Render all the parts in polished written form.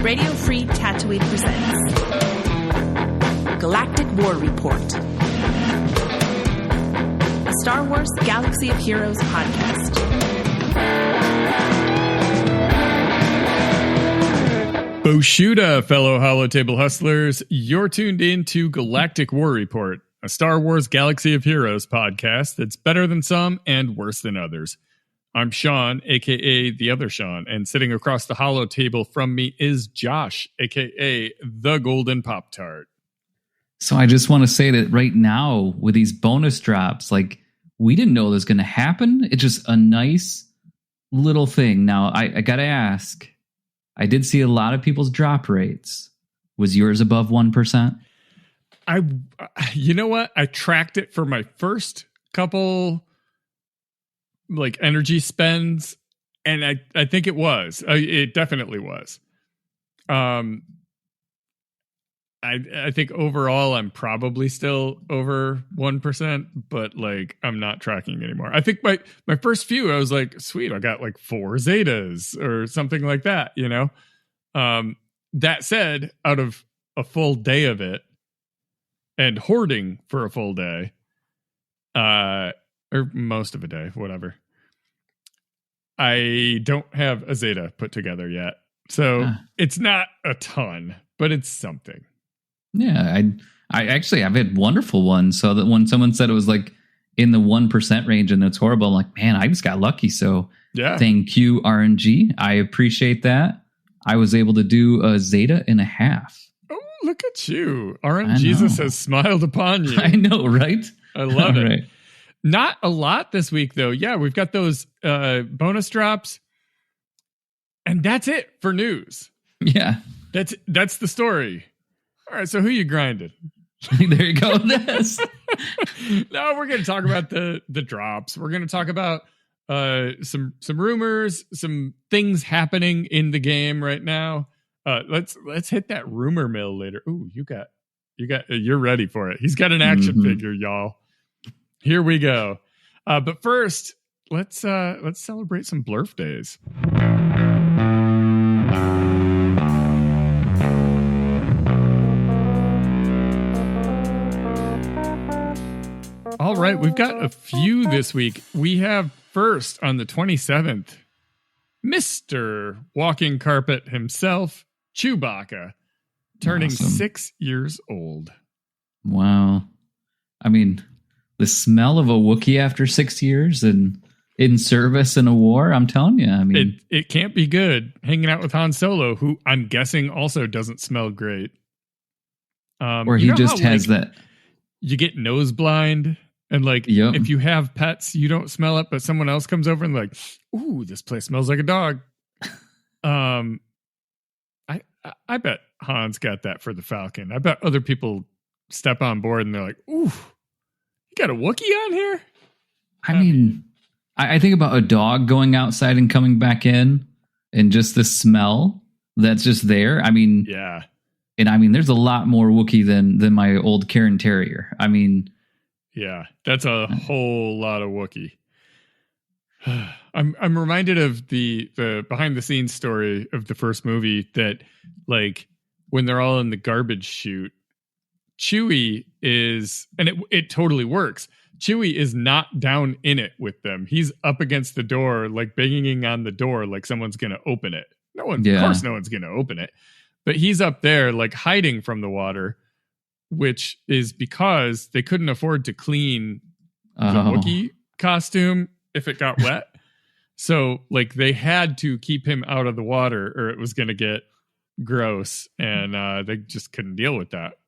Radio Free Tatooine presents Galactic War Report, a Star Wars Galaxy of Heroes podcast. Boshuda, fellow Holotable hustlers. You're tuned in to Galactic War Report, a Star Wars Galaxy of Heroes podcast that's better than some and worse than others. I'm Sean, a.k.a. The Other Sean, and sitting across the Holotable from me is Josh, a.k.a. The Golden Pop-Tart. So I just want to say that right now, with these bonus drops, like, we didn't know this was going to happen. It's just a nice little thing. Now, I got to ask, I did see a lot of people's drop rates. Was yours above 1%? You know what? I tracked it for my first couple like energy spends, and I think it was. It definitely was. I think overall I'm probably still over 1%, but like I'm not tracking anymore. I think my first few I was like, sweet, I got like 4 Zetas or something like that, you know. That said, out of a full day of it and hoarding for a full day, or most of a day, whatever, I don't have a Zeta put together yet. So it's not a ton, but it's something. Yeah, I've had wonderful ones. So that when someone said it was like in the 1% range and it's horrible, I'm like, man, I just got lucky. So yeah, thank you, RNG. I appreciate that. I was able to do a Zeta and a half. Oh, look at you. Jesus has smiled upon you. I know, right? I love it. Right. Not a lot this week, though. Yeah, we've got those bonus drops. And that's it for news. Yeah. That's the story. All right, so who you grinded? There you go. This. No, we're going to talk about the drops. We're going to talk about some rumors, some things happening in the game right now. Let's hit that rumor mill later. Ooh, you're ready for it. He's got an action figure, y'all. Here we go. But first, let's celebrate some Blurf days. All right, we've got a few this week. We have first on the 27th, Mr. Walking Carpet himself, Chewbacca, turning 6 years old. Wow. I mean, the smell of a Wookiee after 6 years and in service in a war, I'm telling you. I mean, it can't be good hanging out with Han Solo, who I'm guessing also doesn't smell great. Or he just has that. You get nose blind. And like, if you have pets, you don't smell it, but someone else comes over and like, ooh, this place smells like a dog. I bet Han's got that for the Falcon. I bet other people step on board and they're like, ooh, you got a Wookiee on here? I mean, I think about a dog going outside and coming back in and just the smell that's just there. I mean, yeah. And I mean, there's a lot more Wookiee than my old Cairn Terrier. I mean, yeah, that's a whole lot of Wookiee. I'm reminded of the behind the scenes story of the first movie that, like, when they're all in the garbage chute, Chewie is, and it totally works. Chewie is not down in it with them. He's up against the door, like banging on the door, like someone's going to open it. Of course, no one's going to open it. But he's up there, like hiding from the water, which is because they couldn't afford to clean the Wookiee costume if it got wet. So, like, they had to keep him out of the water or it was going to get gross, and they just couldn't deal with that.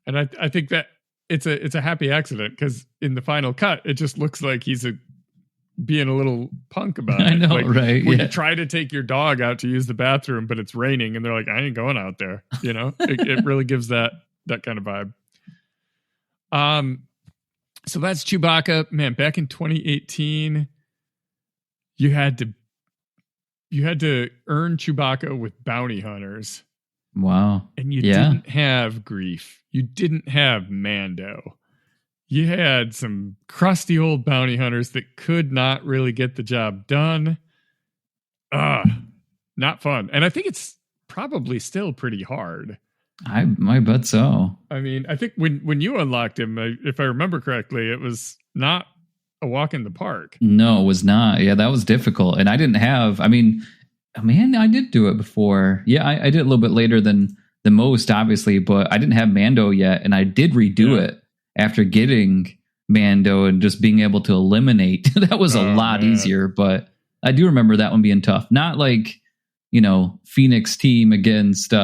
And I think that it's a happy accident, because in the final cut, it just looks like he's being a little punk about it. I know, like, right? When you try to take your dog out to use the bathroom, but it's raining, and they're like, I ain't going out there. You know, it really gives that kind of vibe. So that's Chewbacca. Man, back in 2018, you had to earn Chewbacca with bounty hunters. Wow. And you didn't have Grief. You didn't have Mando. You had some crusty old bounty hunters that could not really get the job done. Not fun. And I think it's probably still pretty hard. I bet so. I mean, I think when you unlocked him, if I remember correctly, it was not a walk in the park. No, it was not. Yeah, that was difficult. And I didn't have, I mean, man, I did do it before. Yeah, I did it a little bit later than the most, obviously, but I didn't have Mando yet. And I did redo it after getting Mando and just being able to eliminate. That was a lot easier, but I do remember that one being tough. Not like, Phoenix team against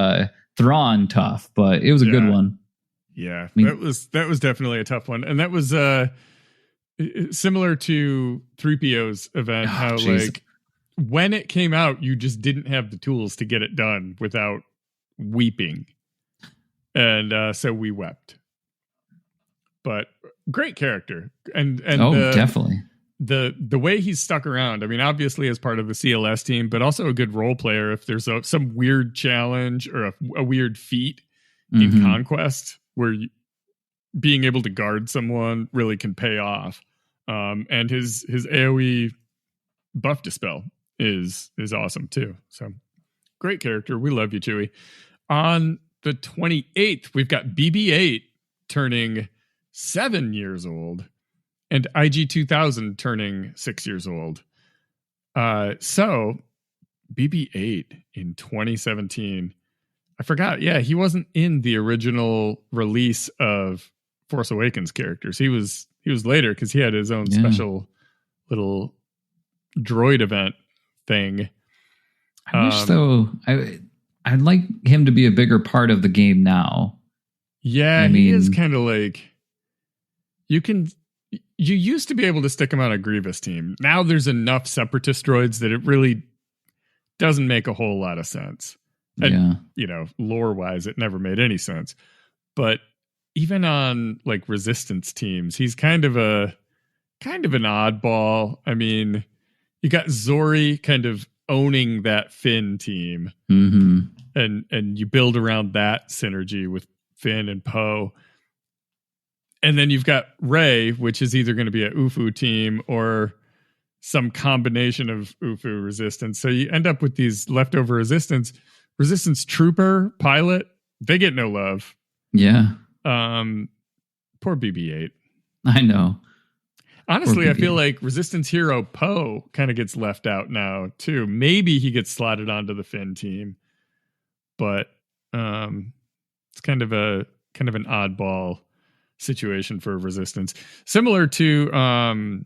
Thrawn tough, but it was a good one. Yeah, I mean, that was definitely a tough one. And that was similar to 3PO's event, how like when it came out, you just didn't have the tools to get it done without weeping. And so we wept. But great character. And definitely. The way he's stuck around, I mean, obviously as part of the CLS team, but also a good role player if there's some weird challenge or a weird feat in Conquest where being able to guard someone really can pay off. And his AoE buff dispel is awesome too. So great character. We love you, Chewie. On the 28th, we've got BB-8 turning 7 years old and IG-2000 turning 6 years old. So BB-8 in 2017, I forgot. Yeah, he wasn't in the original release of Force Awakens characters. He was later because he had his own special little droid event thing. I wish though I'd like him to be a bigger part of the game now. Yeah, he is kind of like you used to be able to stick him on a Grievous team. Now there's enough Separatist droids that it really doesn't make a whole lot of sense. And, lore wise, it never made any sense. But even on like Resistance teams, he's kind of an oddball. I mean, you got Zori kind of owning that Finn team, and you build around that synergy with Finn and Poe. And then you've got Rey, which is either going to be a UFU team or some combination of UFU Resistance. So you end up with these leftover Resistance trooper, pilot. They get no love. Yeah. Poor BB-8. I know. Honestly, I feel like Resistance hero Poe kind of gets left out now too. Maybe he gets slotted onto the Finn team, but it's kind of an oddball situation for Resistance. Similar to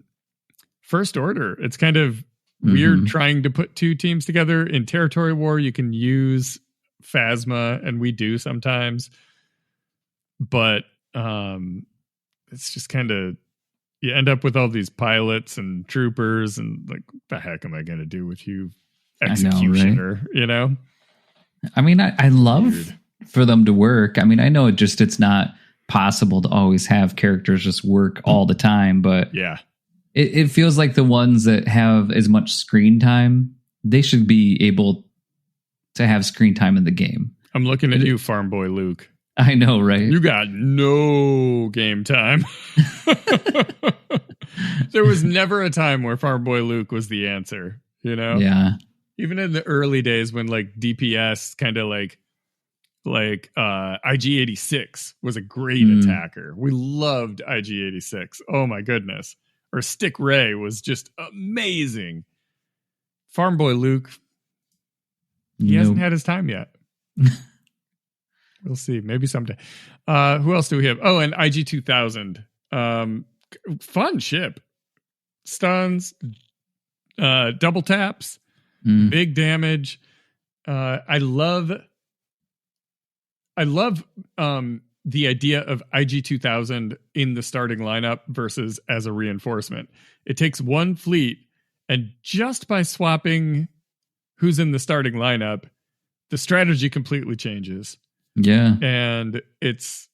First Order. It's kind of weird trying to put two teams together. In Territory War, you can use Phasma, and we do sometimes. But it's just kind of, you end up with all these pilots and troopers, and like, what the heck am I going to do with you, Executioner? I know, right? I mean, I love for them to work. I mean, I know it's not possible to always have characters just work all the time, but yeah, it feels like the ones that have as much screen time, they should be able to have screen time in the game. I'm looking at you, Farm Boy Luke. I know, right? You got no game time. There was never a time where Farm Boy Luke was the answer, Yeah. Even in the early days when like DPS kind of like IG-86 was a great attacker. We loved IG-86. Oh my goodness. Or Stick Ray was just amazing. Farm Boy Luke, he hasn't had his time yet. We'll see. Maybe someday. Who else do we have? Oh, and IG-2000. Fun ship. Stuns, double taps, big damage. I love the idea of IG-2000 in the starting lineup versus as a reinforcement. It takes one fleet, and just by swapping who's in the starting lineup, the strategy completely changes. Yeah. And it's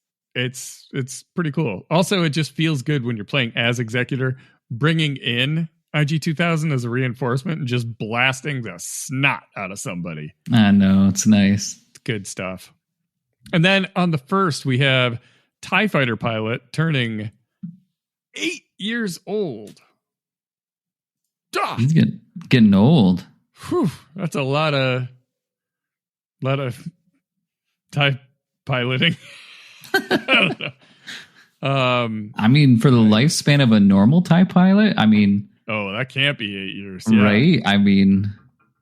pretty cool. Also, it just feels good when you're playing as Executor, bringing in IG-2000 as a reinforcement and just blasting the snot out of somebody. I know, it's nice. It's good stuff. And then on the 1st, we have TIE Fighter pilot turning 8 years old. Duh. He's getting old. Whew, that's a lot of A lot of TIE piloting. I don't know. I mean, for the lifespan of a normal TIE pilot, I mean, oh, that can't be 8 years, yeah. Right? I mean,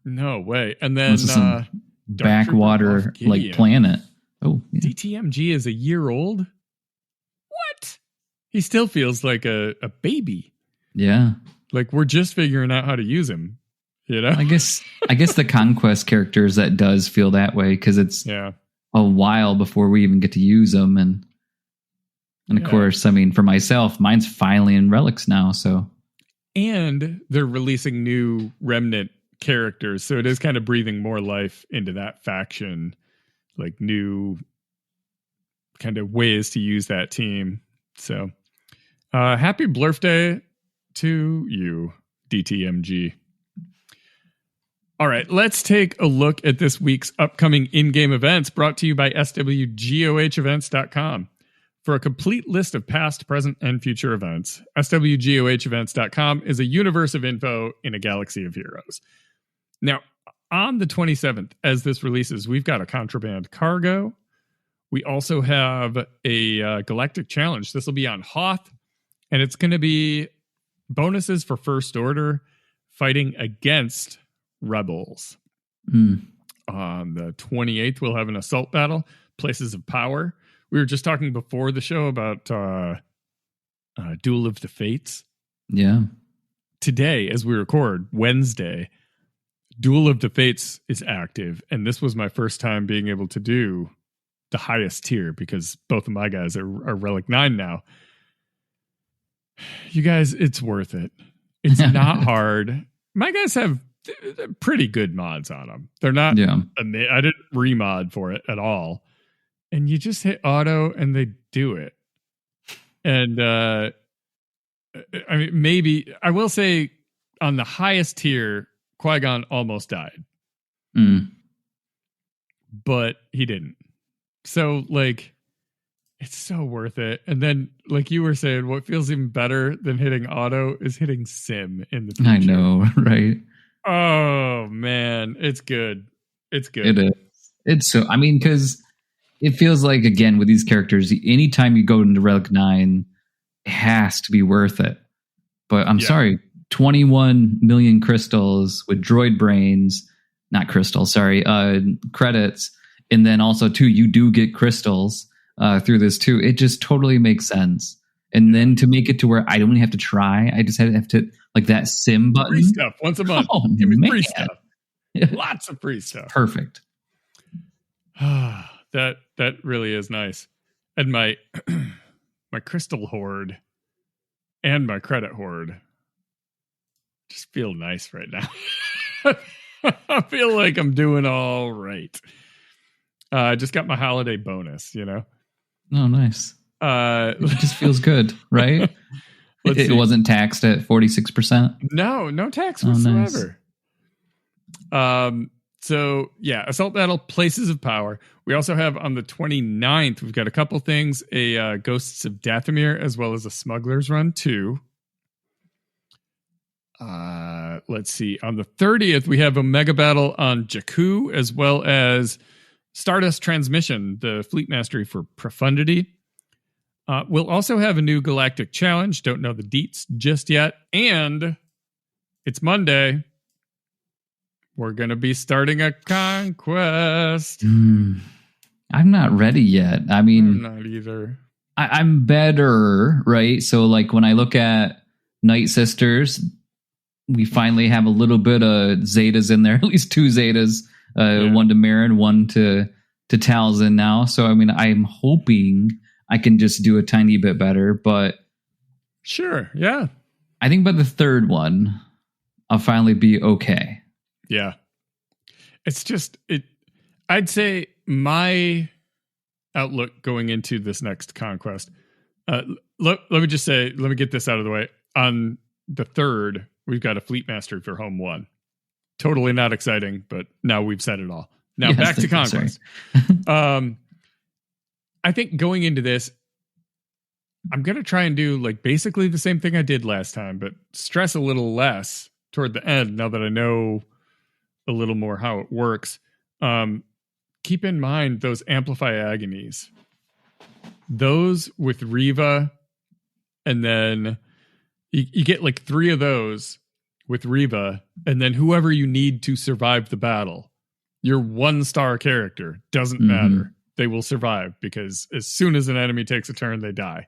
no way. And then some Dark Trooper backwater Moff Gideon. like planet. Oh, yeah. DTMG is a year old. What? He still feels like a baby. Yeah. Like we're just figuring out how to use him. You know? I guess the Conquest characters, that does feel that way because it's a while before we even get to use them, and of course, I mean, for myself, mine's finally in Relics now, so. And they're releasing new Remnant characters, so it is kind of breathing more life into that faction, like new kind of ways to use that team. So, happy birthday to you, DTMG. All right, let's take a look at this week's upcoming in-game events brought to you by swgohevents.com. For a complete list of past, present, and future events, swgohevents.com is a universe of info in a galaxy of heroes. Now, on the 27th, as this releases, we've got a contraband cargo. We also have a Galactic challenge. This will be on Hoth, and it's going to be bonuses for First Order fighting against Rebels. On the 28th, we'll have an assault battle, Places of Power. We were just talking before the show about Duel of the Fates. Yeah. Today, as we record, Wednesday, Duel of the Fates is active. And this was my first time being able to do the highest tier because both of my guys are Relic 9 now. You guys, it's worth it. It's not hard. My guys have pretty good mods on them. They're not, I didn't remod for it at all. And you just hit auto and they do it. And I mean, maybe I will say on the highest tier, Qui-Gon almost died. But he didn't. So like, it's so worth it. And then like you were saying, what feels even better than hitting auto is hitting sim in the future. I know, right? Oh man, it's good. It's good. It is. It's so, I mean, because it feels like, again, with these characters, anytime you go into Relic 9, it has to be worth it. But I'm sorry, 21 million crystals with droid brains, not crystals, sorry, credits. And then also, too, you do get crystals through this, too. It just totally makes sense. And then to make it to where I don't even have to try, I just have to, like that sim button. Free stuff once a month. Oh, give me man. free stuff. Lots of free stuff. Perfect. That really is nice. And my my crystal hoard and my credit hoard just feel nice right now. I feel like I'm doing all right. I just got my holiday bonus, you know? Oh, nice. It just feels good, right? It wasn't taxed at 46%? No tax whatsoever. Nice. So, yeah, Assault Battle, Places of Power. We also have on the 29th, we've got a couple things, a Ghosts of Dathomir, as well as a Smuggler's Run 2. Let's see. On the 30th, we have a Mega Battle on Jakku, as well as Stardust Transmission, the Fleet Mastery for Profundity. We'll also have a new Galactic Challenge. Don't know the deets just yet. And it's Monday. We're going to be starting a conquest. I'm not ready yet. I mean, I'm not either. I'm better, right? So like when I look at Night Sisters, we finally have a little bit of Zetas in there, at least 2 Zetas, one to Marin, one to Talzin now. So, I mean, I'm hoping I can just do a tiny bit better, but sure. Yeah. I think by the 3rd one, I'll finally be okay. Yeah. It's just, I'd say my outlook going into this next conquest, let me just say, let me get this out of the way. On the 3rd, we've got a Fleet Mastery for Home 1. Totally not exciting, but now we've said it all. Now back to conquest. I think going into this, I'm going to try and do like basically the same thing I did last time, but stress a little less toward the end now that I know a little more how it works. keep in mind those amplify agonies. Those with Riva, and then you get like 3 of those with Riva, and then whoever you need to survive the battle. Your 1-star character doesn't matter. They will survive because as soon as an enemy takes a turn, they die.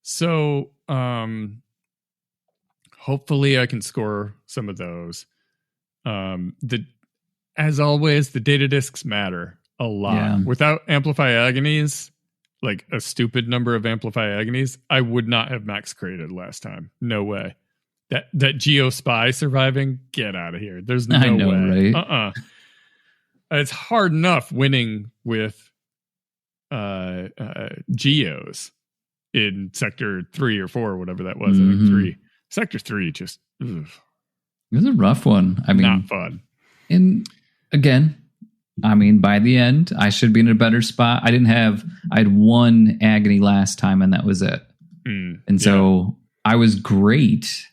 So hopefully I can score some of those. As always, the data discs matter a lot. Yeah. Without Amplify Agonies, like a stupid number of Amplify Agonies, I would not have max created last time. No way. That Geo Spy surviving, get out of here. There's no way. Right? It's hard enough winning with Geos in Sector 3 or 4, whatever that was. I think 3. Sector 3 just... Ugh. It was a rough one. I mean, not fun. And again, I mean, by the end, I should be in a better spot. I had 1 agony last time, and that was it. And so I was great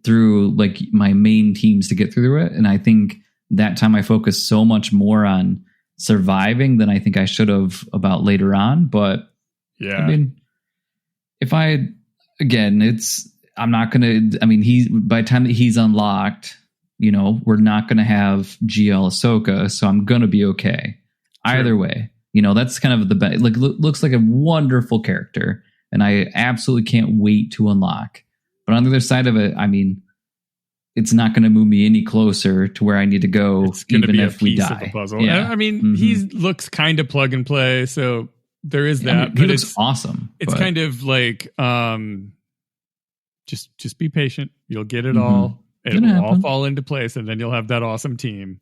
through like my main teams to get through it. And I think that time I focused so much more on surviving than I think I should have about later on. But yeah, I mean, I'm not going to, I mean, by the time that he's unlocked, you know, we're not going to have GL Ahsoka, so I'm going to be okay. Sure. Either way, you know, that's kind of the best. Like, looks like a wonderful character, and I absolutely can't wait to unlock. But on the other side of it, I mean, it's not going to move me any closer to where I need to go, even if we die. Of the puzzle. Yeah. I mean, he looks kind of plug and play, so there is that. I mean, he looks awesome. It's kind of like, just be patient. You'll get it all. It will all fall into place, and then you'll have that awesome team.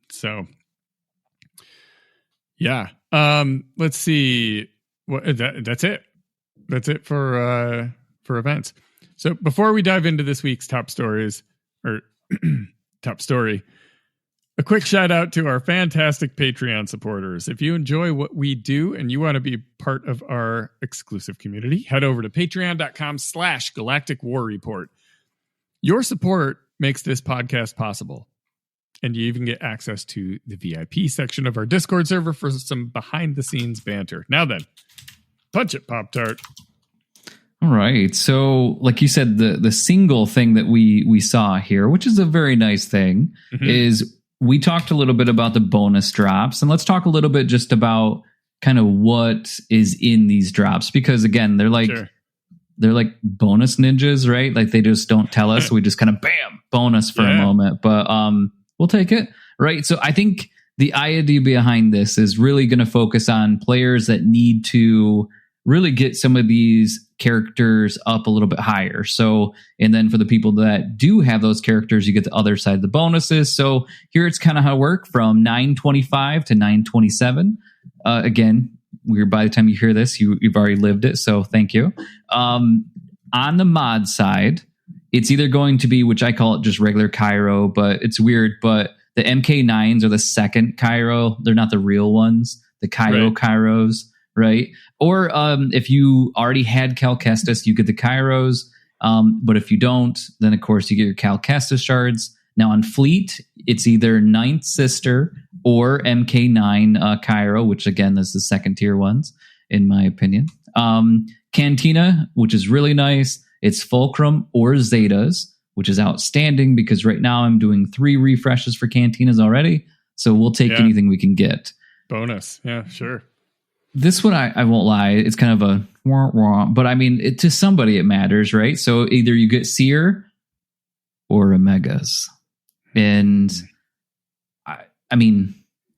So, yeah. Let's see. That's it. That's it for events. So before we dive into this week's top stories or top story, a quick shout out to our fantastic Patreon supporters. If you enjoy what we do and you want to be part of our exclusive community, head over to patreon.com/Galactic War Report. Your support makes this podcast possible. And you even get access to the VIP section of our Discord server for some behind the scenes banter. Now then, punch it, Pop-Tart. All right. So, like you said, the single thing that we saw here, which is a very nice thing, is we talked a little bit about the bonus drops. And let's talk a little bit just about kind of what is in these drops. Because, again, they're like bonus ninjas, right? Like, they just don't tell us. We just kind of, bam, bonus for a moment. But we'll take it, right? So I think the idea behind this is really going to focus on players that need to really get some of these characters up a little bit higher. So, and then for the people that do have those characters, you get the other side of the bonuses. So here it's kind of how it works from 925 to 927. Again, by the time you hear this, you've already lived it. So thank you. On the mod side, it's either going to be, which I call it just regular Cairo, but it's weird, but the MK9s are the second Cairo. They're not the real ones. The Kairos. Right. Or if you already had Cal Kestis, you get the Kairos. But if you don't, then of course you get your Cal Kestis shards. Now on Fleet, it's either Ninth Sister or MK9 Cairo, which again is the second tier ones, in my opinion. Cantina, which is really nice. It's Fulcrum or Zetas, which is outstanding because right now I'm doing 3 refreshes for Cantinas already. So we'll take anything we can get. Bonus. Yeah, sure. This one, I won't lie, it's kind of a wah, but I mean, to somebody it matters, right? So either you get Seer or Omegas. And I mean,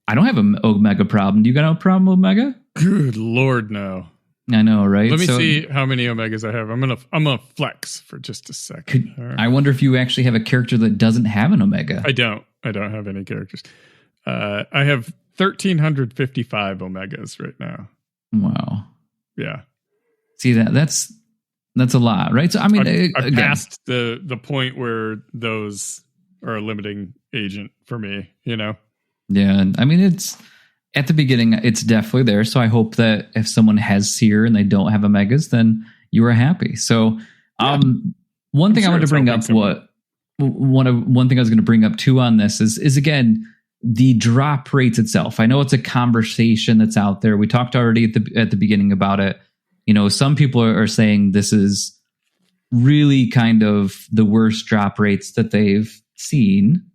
I don't have an Omega problem. Do you got a problem with Omega? Good Lord, no. I know, right? Let me see how many Omegas I have. I'm gonna flex for just a second. Right. I wonder if you actually have a character that doesn't have an Omega. I don't have any characters. I have 1,355 Omegas right now. Wow. Yeah. See that's a lot, right? So I mean, I passed the point where those are a limiting agent for me. You know. Yeah, I mean it's at the beginning. It's definitely there. So I hope that if someone has Seer and they don't have Omegas, then you are happy. So one thing I wanted to bring up, one thing I was going to bring up too on this is again. the drop rates itself. I know it's a conversation that's out there. We talked already at the beginning about it. You know, some people are saying this is really kind of the worst drop rates that they've seen.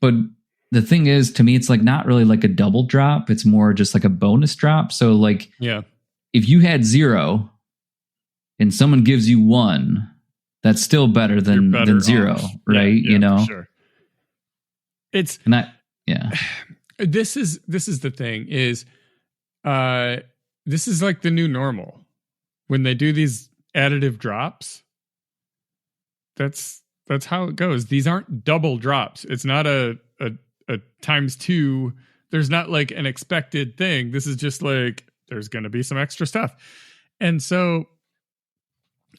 But the thing is, to me, it's like not really like a double drop. It's more just like a bonus drop. So like, if you had 0 and someone gives you 1, that's still better than 0, off. Right? Yeah, you know, sure. It's This is the thing is, this is like the new normal. When they do these additive drops, that's how it goes. These aren't double drops. It's not a times 2. There's not like an expected thing. This is just like, there's going to be some extra stuff. And so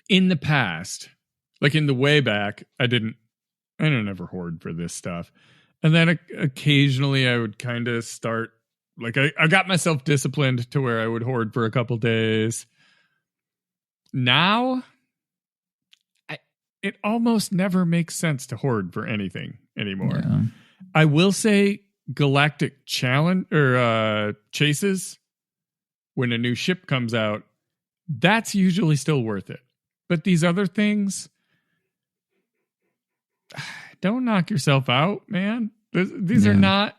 in the past, like in the way back, I don't ever hoard for this stuff. And then occasionally I would kind of start, like I got myself disciplined to where I would hoard for a couple days. Now, it almost never makes sense to hoard for anything anymore. Yeah. I will say Galactic challenge or chases, when a new ship comes out, that's usually still worth it. But these other things, don't knock yourself out, man. These are not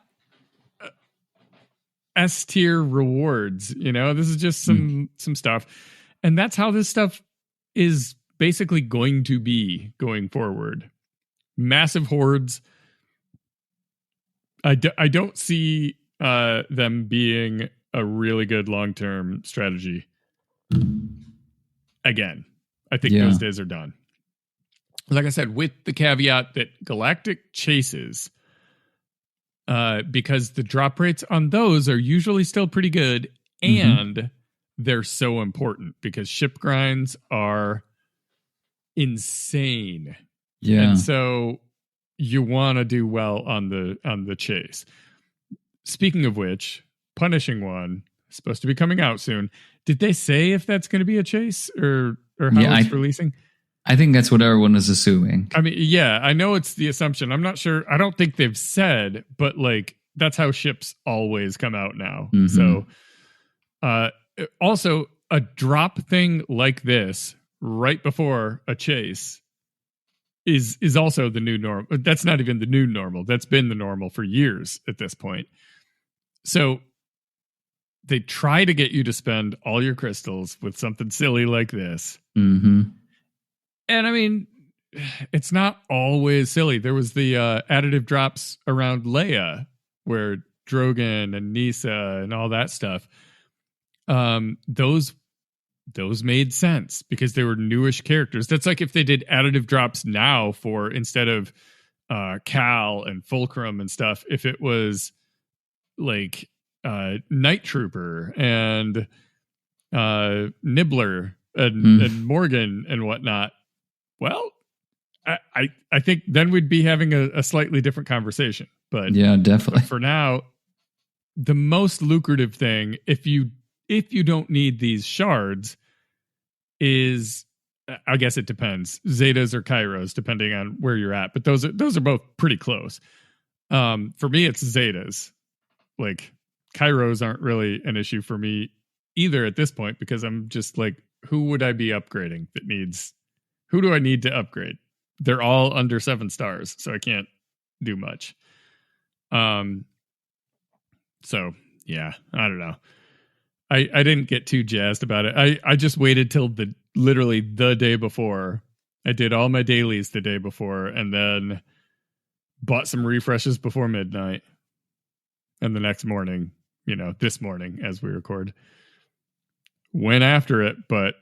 S tier rewards. You know, this is just some stuff. And that's how this stuff is basically going to be going forward. Massive hordes. I don't see them being a really good long-term strategy. Again, I think those days are done. Like I said, with the caveat that Galactic chases, because the drop rates on those are usually still pretty good, and they're so important because ship grinds are insane. Yeah. And so you want to do well on the chase. Speaking of which, Punishing One is supposed to be coming out soon. Did they say if that's going to be a chase or how it's releasing? I think that's what everyone is assuming. I mean, yeah, I know it's the assumption. I'm not sure. I don't think they've said, but like that's how ships always come out now. So also a drop thing like this right before a chase is also the new normal. That's not even the new normal. That's been the normal for years at this point. So they try to get you to spend all your crystals with something silly like this. And I mean, it's not always silly. There was the additive drops around Leia where Drogon and Nisa and all that stuff. Those made sense because they were newish characters. That's like if they did additive drops now for, instead of Cal and Fulcrum and stuff, if it was like Night Trooper and Nibbler and Morgan and whatnot. Well, I think then we'd be having a slightly different conversation. But yeah, definitely. But for now, the most lucrative thing, if you don't need these shards, is, I guess it depends, Zetas or Kairos, depending on where you're at. But those are both pretty close. For me, it's Zetas. Like Kairos aren't really an issue for me either at this point, because I'm just like, who would I be upgrading that needs? Who do I need to upgrade? They're all under 7 stars, so I can't do much. So yeah, I don't know. I didn't get too jazzed about it. I just waited till literally the day before. I did all my dailies the day before, and then bought some refreshes before midnight. And the next morning, this morning as we record, went after it. But,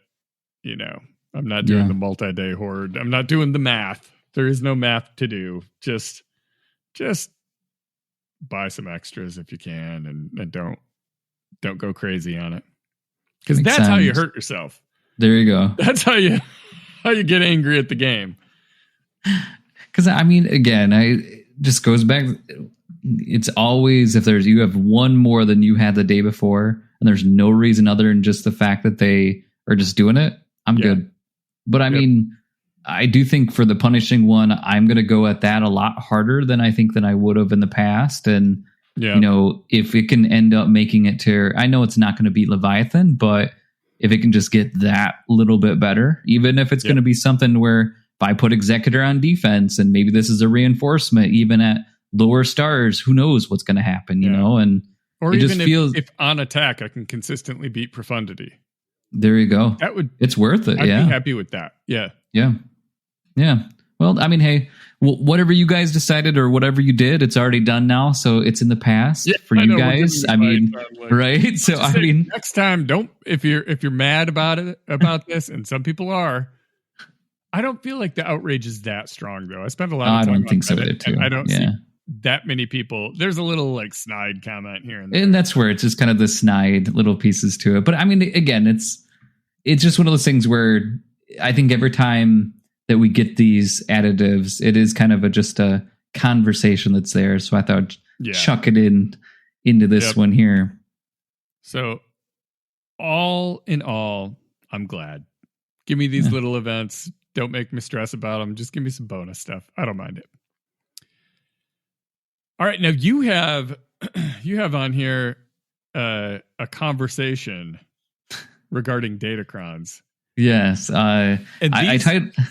I'm not doing the multi-day hoard. I'm not doing the math. There is no math to do. Just buy some extras if you can, and don't go crazy on it, because that's how you hurt yourself. There you go. That's how you get angry at the game. Because I mean, again, it just goes back. It's always, if you have one more than you had the day before, and there's no reason other than just the fact that they are just doing it, I'm good. But I mean, I do think for the Punishing One, I'm going to go at that a lot harder than I would have in the past. And Yeah. You know, if it can end up making it to, I know it's not going to beat Leviathan, but if it can just get that little bit better, even if it's going to be something where if I put Executor on defense and maybe this is a reinforcement, even at lower stars, who knows what's going to happen, you know? And or it even just feels, if on attack, I can consistently beat Profundity. there you go. It's worth it. I'd be happy with that. Yeah. Yeah. Yeah. Well, I mean, hey, whatever you guys decided or whatever you did, it's already done now. So it's in the past for you guys. I mean, right? So I mean, next time, don't if you're mad about this, and some people are. I don't feel like the outrage is that strong, though. I spent a lot of time. I don't think so either, too. I don't see that many people. There's a little like snide comment here and there. And that's where it's just kind of the snide little pieces to it. But I mean, again, it's just one of those things where I think every time that we get these additives, it is kind of just a conversation that's there. So I thought chuck it into this one here. So all in all, I'm glad. Give me these little events. Don't make me stress about them. Just give me some bonus stuff. I don't mind it. All right. Now you have on here a conversation regarding datacrons. Yes. And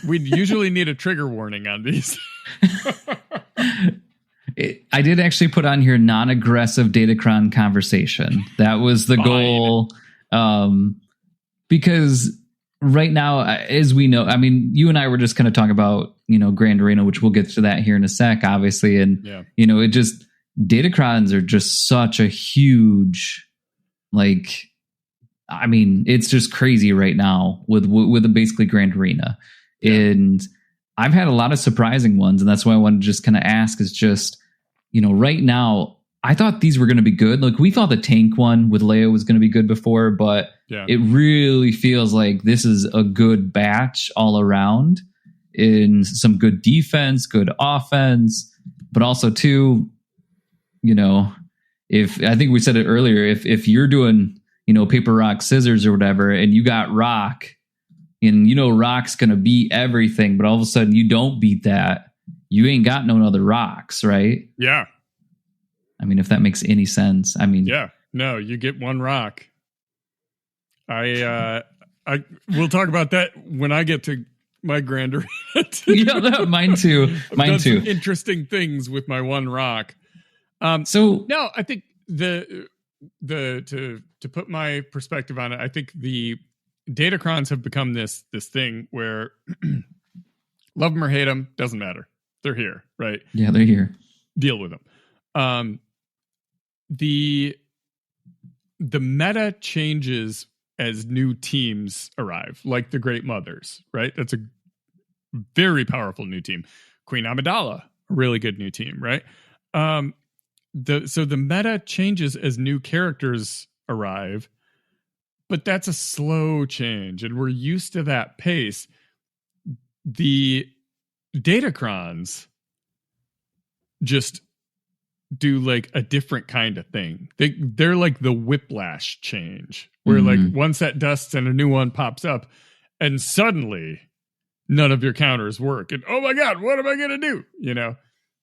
we'd usually need a trigger warning on these. I did actually put on here non-aggressive datacron conversation. That was the goal. Because right now, as we know, I mean, you and I were just kind of talking about, you know, Grand Arena, which we'll get to that here in a sec, obviously. And, you know, datacrons are just such a huge, like, I mean, it's just crazy right now with basically Grand Arena. Yeah. And I've had a lot of surprising ones. And that's why I wanted to just kind of ask is just, you know, right now, I thought these were going to be good. Like we thought the tank one with Leia was going to be good before, but it really feels like this is a good batch all around in some good defense, good offense, but also too, you know, if I think we said it earlier, if you're doing, you know, paper, rock, scissors or whatever, and you got Rock and, you know, Rock's going to beat everything, but all of a sudden you don't beat that, you ain't got no other Rocks, right? Yeah. I mean, if that makes any sense. I mean, no, you get one Rock. We'll talk about that when I get to my Grand Arena. Mine too. Mine too. Some interesting things with my one Rock. So no, I think to put my perspective on it, I think the datacrons have become this thing where love them or hate them, doesn't matter. They're here, right? Yeah, they're here. Deal with them. The meta changes as new teams arrive, like the Great Mothers, right? That's a very powerful new team. Queen Amidala, a really good new team, right? So the meta changes as new characters arrive, but that's a slow change, and we're used to that pace. The datacrons just do like a different kind of thing. They're like the whiplash change, where like one set dusts and a new one pops up, and suddenly none of your counters work. And oh my God, what am I gonna do? You know?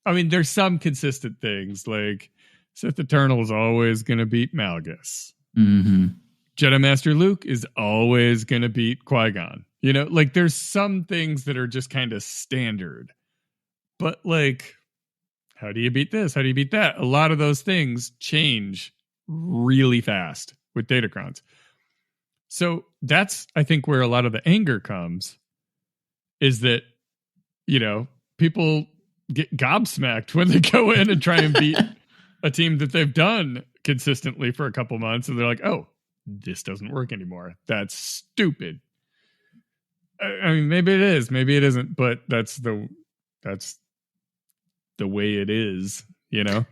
I mean, there's some consistent things like Sith Eternal is always going to beat Malgus. Jedi Master Luke is always going to beat Qui-Gon. You know, like there's some things that are just kind of standard. But like, how do you beat this? How do you beat that? A lot of those things change really fast with datacrons. So that's, I think, where a lot of the anger comes, is that, you know, people get gobsmacked when they go in and try and beat a team that they've done consistently for a couple months, and they're like, oh, this doesn't work anymore. That's stupid. I mean, maybe it is, maybe it isn't, but that's the way it is, you know?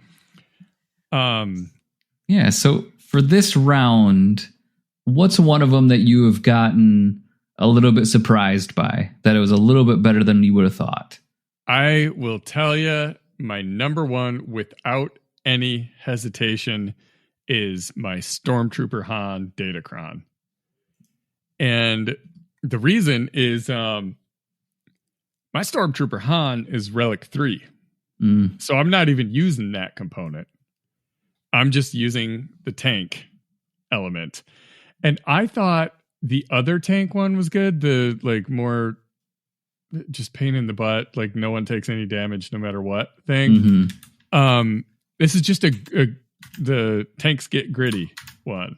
Yeah, so for this round, what's one of them that you have gotten a little bit surprised by, that it was a little bit better than you would have thought? I will tell you, my number one, without any hesitation, is my Stormtrooper Han Datacron. And the reason is my Stormtrooper Han is Relic 3. So I'm not even using that component. I'm just using the tank element. And I thought the other tank one was good. The like more just pain in the butt, like no one takes any damage no matter what thing. This is just the tanks get gritty one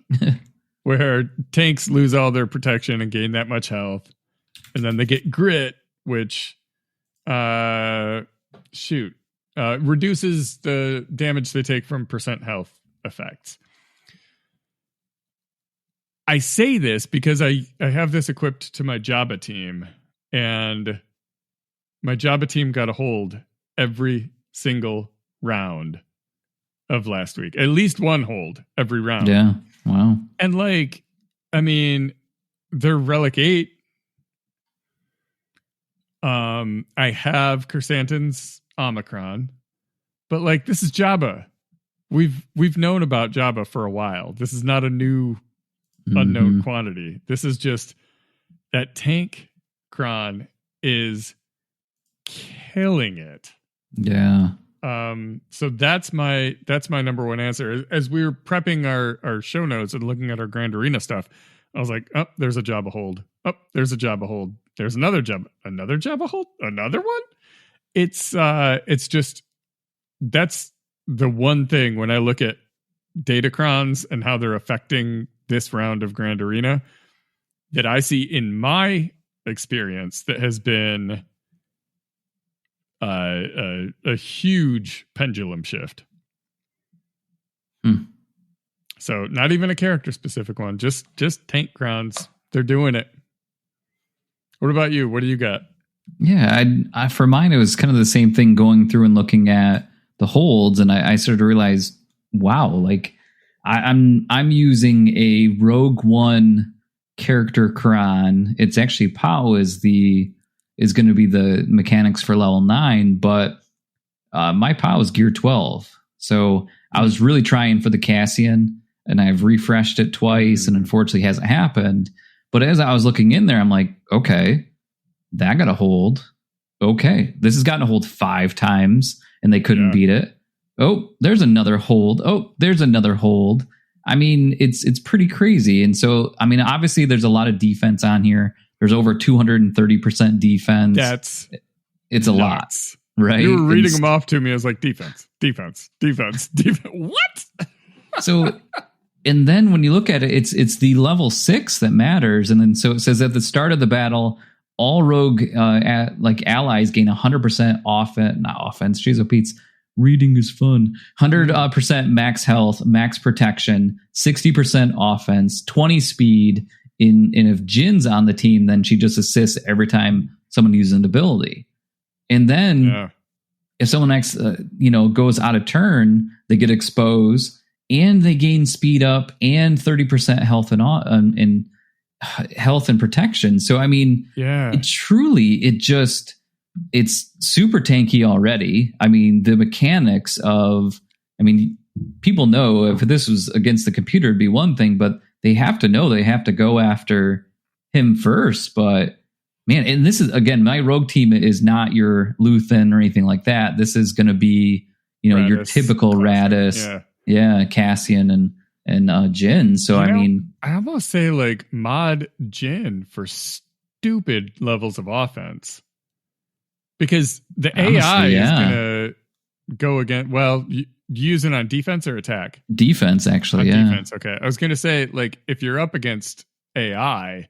where tanks lose all their protection and gain that much health. And then they get grit, which reduces the damage they take from percent health effects. I say this because I have this equipped to my Jabba team, and my Jabba team got a hold every single round of last week. At least one hold every round. Yeah. Wow. And like, I mean, they're Relic 8. I have Chrysanthem's Omicron, but like this is Jabba. We've known about Jabba for a while. This is not a new unknown quantity. This is just that tank cron is killing it. Yeah. So that's my number one answer. As we were prepping our show notes and looking at our Grand Arena stuff, I was like, oh, there's a Jabba hold. Oh, there's a Jabba hold. There's another Jabba hold. Another one. It's just, that's the one thing when I look at datacrons and how they're affecting this round of Grand Arena that I see in my experience that has been a huge pendulum shift. So not even a character specific one, just tank crowns. They're doing it. What about you? What do you got? Yeah, I for mine it was kind of the same thing, going through and looking at the holds, and I started to realize, wow, like I'm using a Rogue One character cron. It's actually POW is going to be the mechanics for level 9, but my POW is gear 12. So I was really trying for the Cassian, and I've refreshed it twice, and unfortunately hasn't happened. But as I was looking in there, I'm like, okay, that got a hold. Okay, this has gotten a hold 5 times, and they couldn't beat it. Oh, there's another hold. Oh, there's another hold. I mean, it's pretty crazy. And so, I mean, obviously there's a lot of defense on here. There's over 230% defense. It's a lot, right? You were reading them off to me. I was like, defense. What? So, and then when you look at it, it's the level 6 that matters. And then so it says at the start of the battle, all rogue allies gain 100% offense. Jeez, oh Pete's reading is fun. 100% max health, max protection, 60% offense, 20 speed. And if Jin's on the team, then she just assists every time someone uses an ability. And then if someone next, goes out of turn, they get exposed and they gain speed up and 30% health and health and protection. So, I mean, it's super tanky already. I mean, the mechanics of, people know if this was against the computer, it'd be one thing, but they have to know they have to go after him first. But man, and this is, again, my rogue team is not your Luthen or anything like that. This is going to be, Radis, your typical Radis, Cassian and Jin. So, I almost say like mod Jin for stupid levels of offense, because the AI is going to go again. Well, you use it on defense or attack? Defense, actually. Defense. Okay. I was going to say, like, if you're up against AI,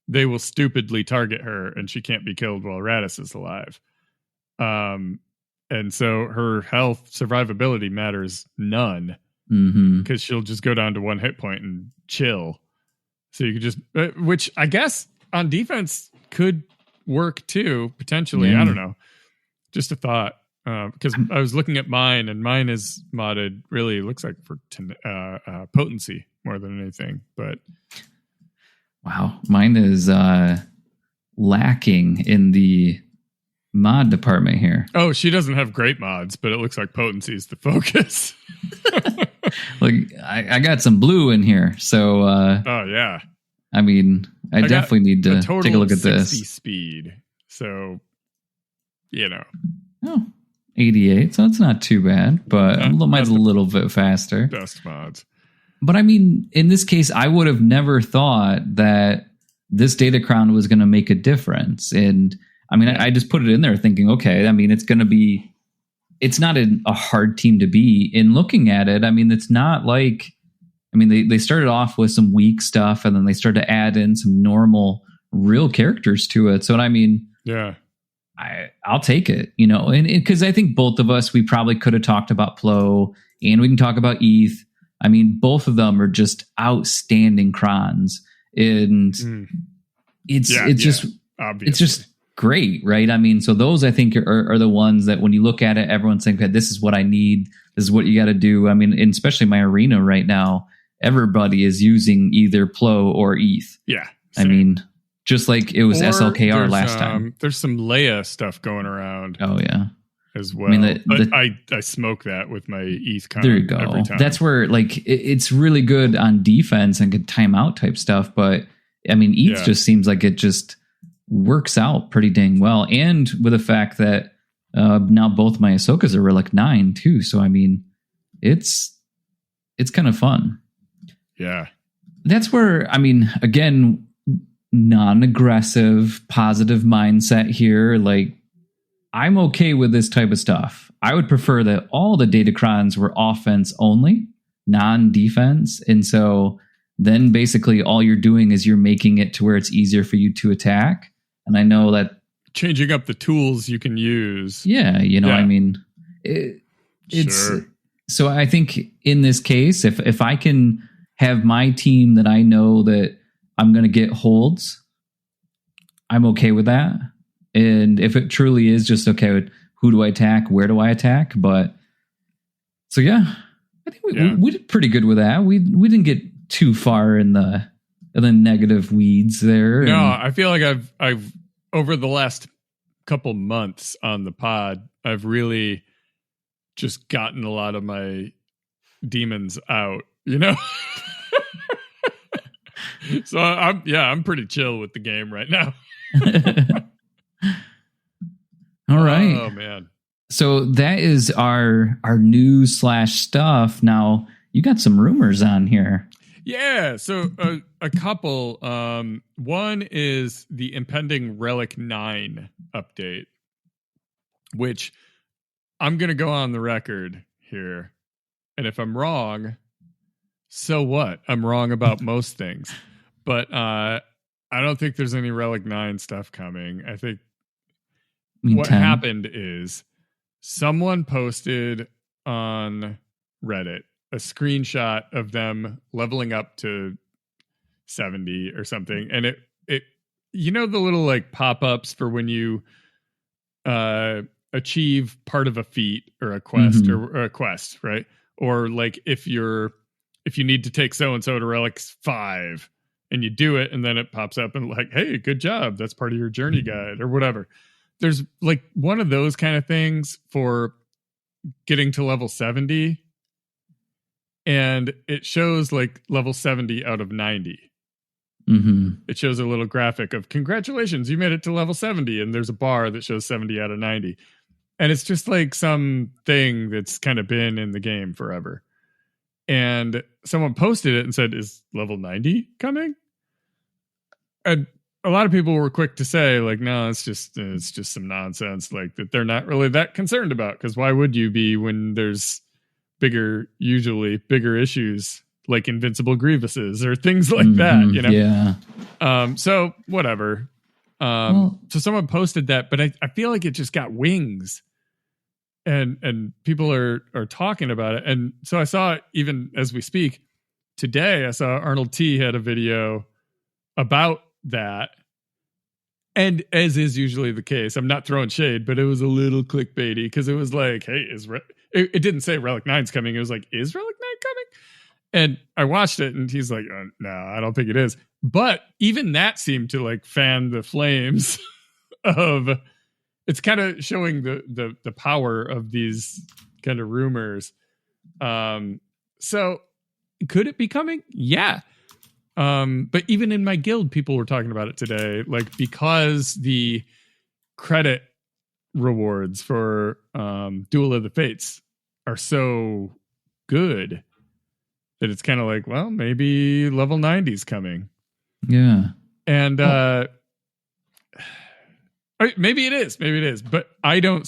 they will stupidly target her and she can't be killed while Radis is alive. And so her health survivability matters none, because she'll just go down to 1 hit point and chill. So you could just, which I guess on defense could work too, potentially. I don't know. Just a thought. Because I was looking at mine, and mine is modded, really, looks like for potency more than anything. But wow, mine is lacking in the mod department here. Oh, she doesn't have great mods, but it looks like potency is the focus. Like I got some blue in here, so I definitely need to take a look at this. Speed, so Oh, 88, so it's not too bad, but mine's a little bit faster. Best mods. But I mean, in this case, I would have never thought that this Datacron was going to make a difference. And I mean, I just put it in there thinking, okay, I mean, it's not a hard team to be. In looking at it, I mean, it's not like, I mean, they started off with some weak stuff and then they started to add in some normal, real characters to it. So, I mean, yeah. I'll take it, you know, and because I think both of us, we probably could have talked about Plo, and we can talk about ETH. I mean, both of them are just outstanding crons, and it's just obviously. It's just great, right? I mean, so those I think are the ones that when you look at it, everyone's saying, okay, this is what I need. This is what you got to do. I mean, and especially my arena right now, everybody is using either Plo or ETH. Yeah, same. I mean. Just like it was SLKR last time. There's some Leia stuff going around. Oh, yeah. As well. I mean, I smoke that with my ETH con. There you go. That's where like it's really good on defense and good timeout type stuff. But I mean, ETH just seems like it just works out pretty dang well. And with the fact that now both my Ahsokas are Relic 9 too. So, I mean, it's kind of fun. Yeah. That's where, I mean, again, non-aggressive, positive mindset here. Like, I'm okay with this type of stuff. I would prefer that all the Datacrons were offense only, non-defense. And so then basically all you're doing is you're making it to where it's easier for you to attack. And I know that changing up the tools you can use. Yeah, you know, I mean, it's sure. So I think in this case, if I can have my team that I know that I'm going to get holds, I'm okay with that. And if it truly is just, okay, who do I attack? Where do I attack? But so, yeah, I think we did pretty good with that. We didn't get too far in the negative weeds there. No, I feel like I've over the last couple months on the pod, I've really just gotten a lot of my demons out, you know? So I'm pretty chill with the game right now. All right. Oh man. So that is our news / stuff. Now you got some rumors on here. Yeah. So a couple. One is the impending Relic 9 update, which I'm going to go on the record here. And if I'm wrong, so what? I'm wrong about most things. But I don't think there's any Relic 9 stuff coming. I think what happened is someone posted on Reddit a screenshot of them leveling up to 70 or something. And it you know, the little like pop-ups for when you achieve part of a feat or a quest or a quest, right? Or like if you need to take so-and-so to Relic 5 and you do it and then it pops up and like, hey, good job. That's part of your journey guide or whatever. There's like one of those kind of things for getting to level 70. And it shows like level 70 out of 90. It shows a little graphic of congratulations, you made it to level 70. And there's a bar that shows 70 out of 90. And it's just like some thing that's kind of been in the game forever. And someone posted it and said, is level 90 coming? And a lot of people were quick to say, like, no, it's just some nonsense, like that they're not really that concerned about. Because why would you be when there's usually bigger issues like Invincible Grievuses or things like that, you know? Yeah. So whatever. So someone posted that, but I feel like it just got wings. And people are talking about it. And so I saw, even as we speak today, I saw Arnold T had a video about that. And as is usually the case, I'm not throwing shade, but it was a little clickbaity because it was like, hey, it didn't say Relic 9's coming. It was like, is Relic 9 coming? And I watched it and he's like, no, I don't think it is. But even that seemed to like fan the flames of... It's kind of showing the power of these kind of rumors. So could it be coming? Yeah. But even in my guild, people were talking about it today, like because the credit rewards for Duel of the Fates are so good that it's kind of like, well, maybe level 90 is coming. Yeah. And maybe it is, but I don't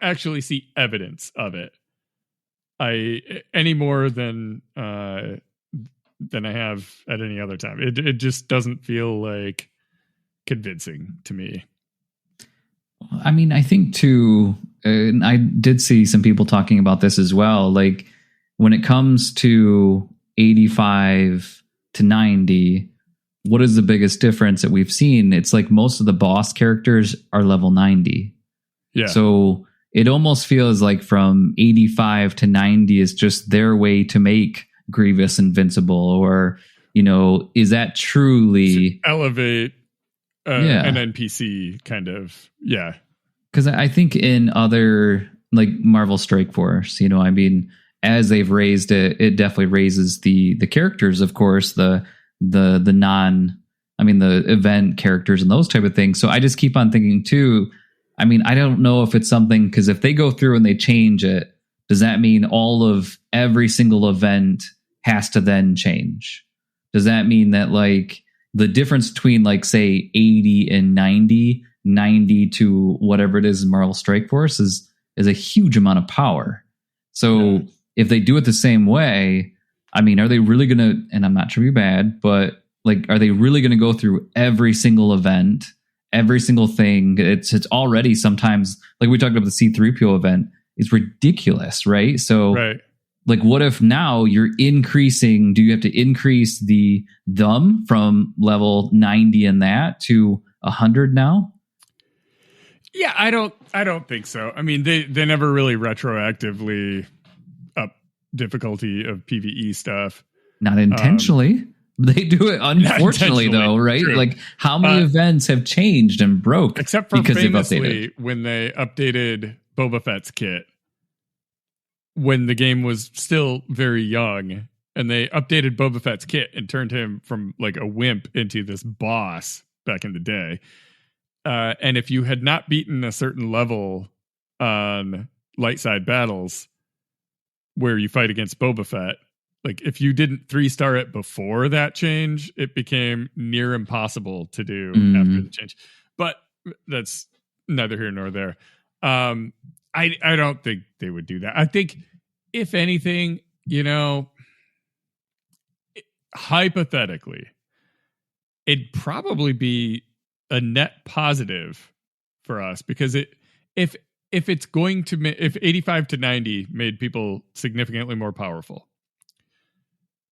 actually see evidence of it. Any more than I have at any other time. It just doesn't feel like convincing to me. I mean, I think too, and I did see some people talking about this as well. Like when it comes to 85 to 90, what is the biggest difference that we've seen? It's like most of the boss characters are level 90. Yeah. So it almost feels like from 85 to 90 is just their way to make Grievous invincible, or, is that truly to elevate an NPC kind of, yeah. Because I think in other, like Marvel Strike Force, as they've raised it, it definitely raises the characters, of course, the event characters and those type of things. So I just keep on thinking too, I don't know if it's something, because if they go through and they change it, does that mean every single event has to then change? Does that mean that like the difference between like say 80 and 90 to whatever it is in Marvel Strike Force is a huge amount of power? So if they do it the same way, are they really going to, and I'm not trying to be bad, but like, are they really going to go through every single event, every single thing? It's already sometimes, like we talked about the C-3PO event, it's ridiculous, right? So like, what if now you're increasing, do you have to increase them from level 90 and that to 100 now? Yeah, I don't think so. They never really retroactively up difficulty of PvE stuff. Not intentionally. They do it unfortunately though, right? True. Like how many events have changed and broke except for because famously when they updated Boba Fett's kit when the game was still very young, and they updated Boba Fett's kit and turned him from like a wimp into this boss back in the day. And if you had not beaten a certain level on light side battles where you fight against Boba Fett, like if you didn't 3-star it before that change, it became near impossible to do after the change. But that's neither here nor there. I don't think they would do that. I think if anything, hypothetically, it'd probably be a net positive for us, because if it's going to if 85 to 90 made people significantly more powerful,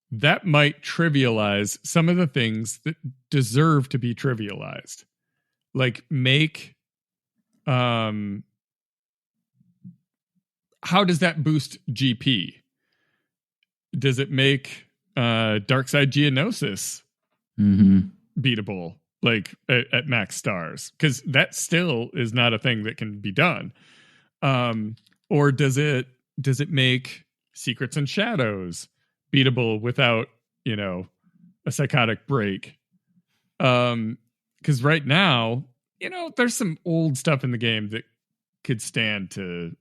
that might trivialize some of the things that deserve to be trivialized. Like make how does that boost GP? Does it make Darkside Geonosis beatable, like at max stars? Because that still is not a thing that can be done. Or does it make Secrets and Shadows beatable without, a psychotic break? Because right now, there's some old stuff in the game that could stand to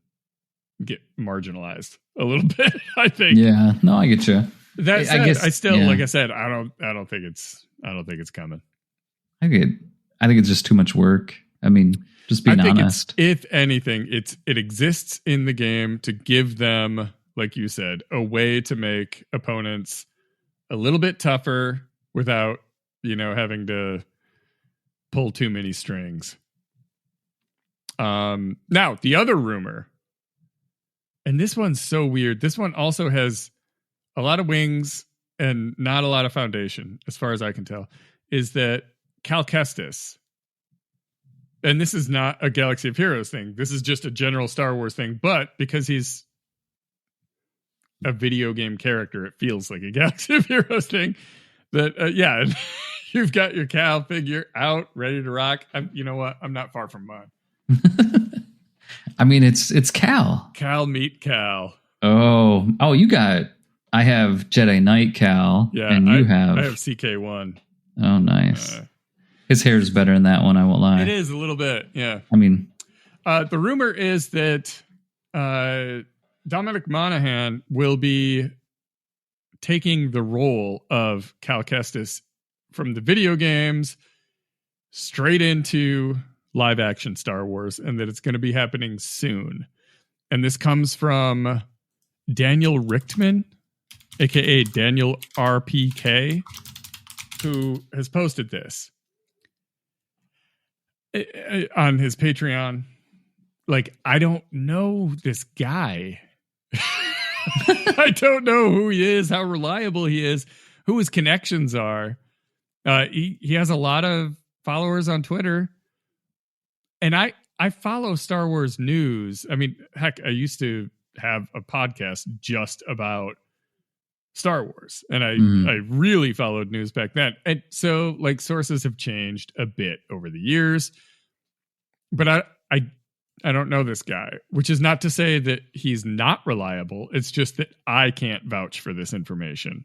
get marginalized a little bit, I think. Yeah, no, I get you. That said, I guess I still, like I said, I don't think it's coming. I think it's just too much work. Just being honest. If anything, it exists in the game to give them, like you said, a way to make opponents a little bit tougher without, having to pull too many strings. Now, the other rumor, and this one's so weird. This one also has a lot of wings and not a lot of foundation, as far as I can tell, is that Cal Kestis, and this is not a Galaxy of Heroes thing, this is just a general Star Wars thing, but because he's a video game character, it feels like a Galaxy of Heroes thing, that, you've got your Cal figure out, ready to rock. You know what? I'm not far from mine. It's Cal. Cal meet Cal. Oh, I have Jedi Knight Cal. Yeah, and I have CK1. Oh, nice. His hair is better in that one, I won't lie. It is a little bit, yeah. the rumor is that Dominic Monaghan will be taking the role of Cal Kestis from the video games straight into live action Star Wars, and that it's going to be happening soon. And this comes from Daniel Richtman, aka Daniel RPK, who has posted this on his Patreon. Like, I don't know this guy. I don't know who he is, how reliable he is, who his connections are. He has a lot of followers on Twitter. And I follow Star Wars news. I mean, heck, I used to have a podcast just about Star Wars. And I really followed news back then. And so, like, sources have changed a bit over the years. But I don't know this guy, which is not to say that he's not reliable. It's just that I can't vouch for this information.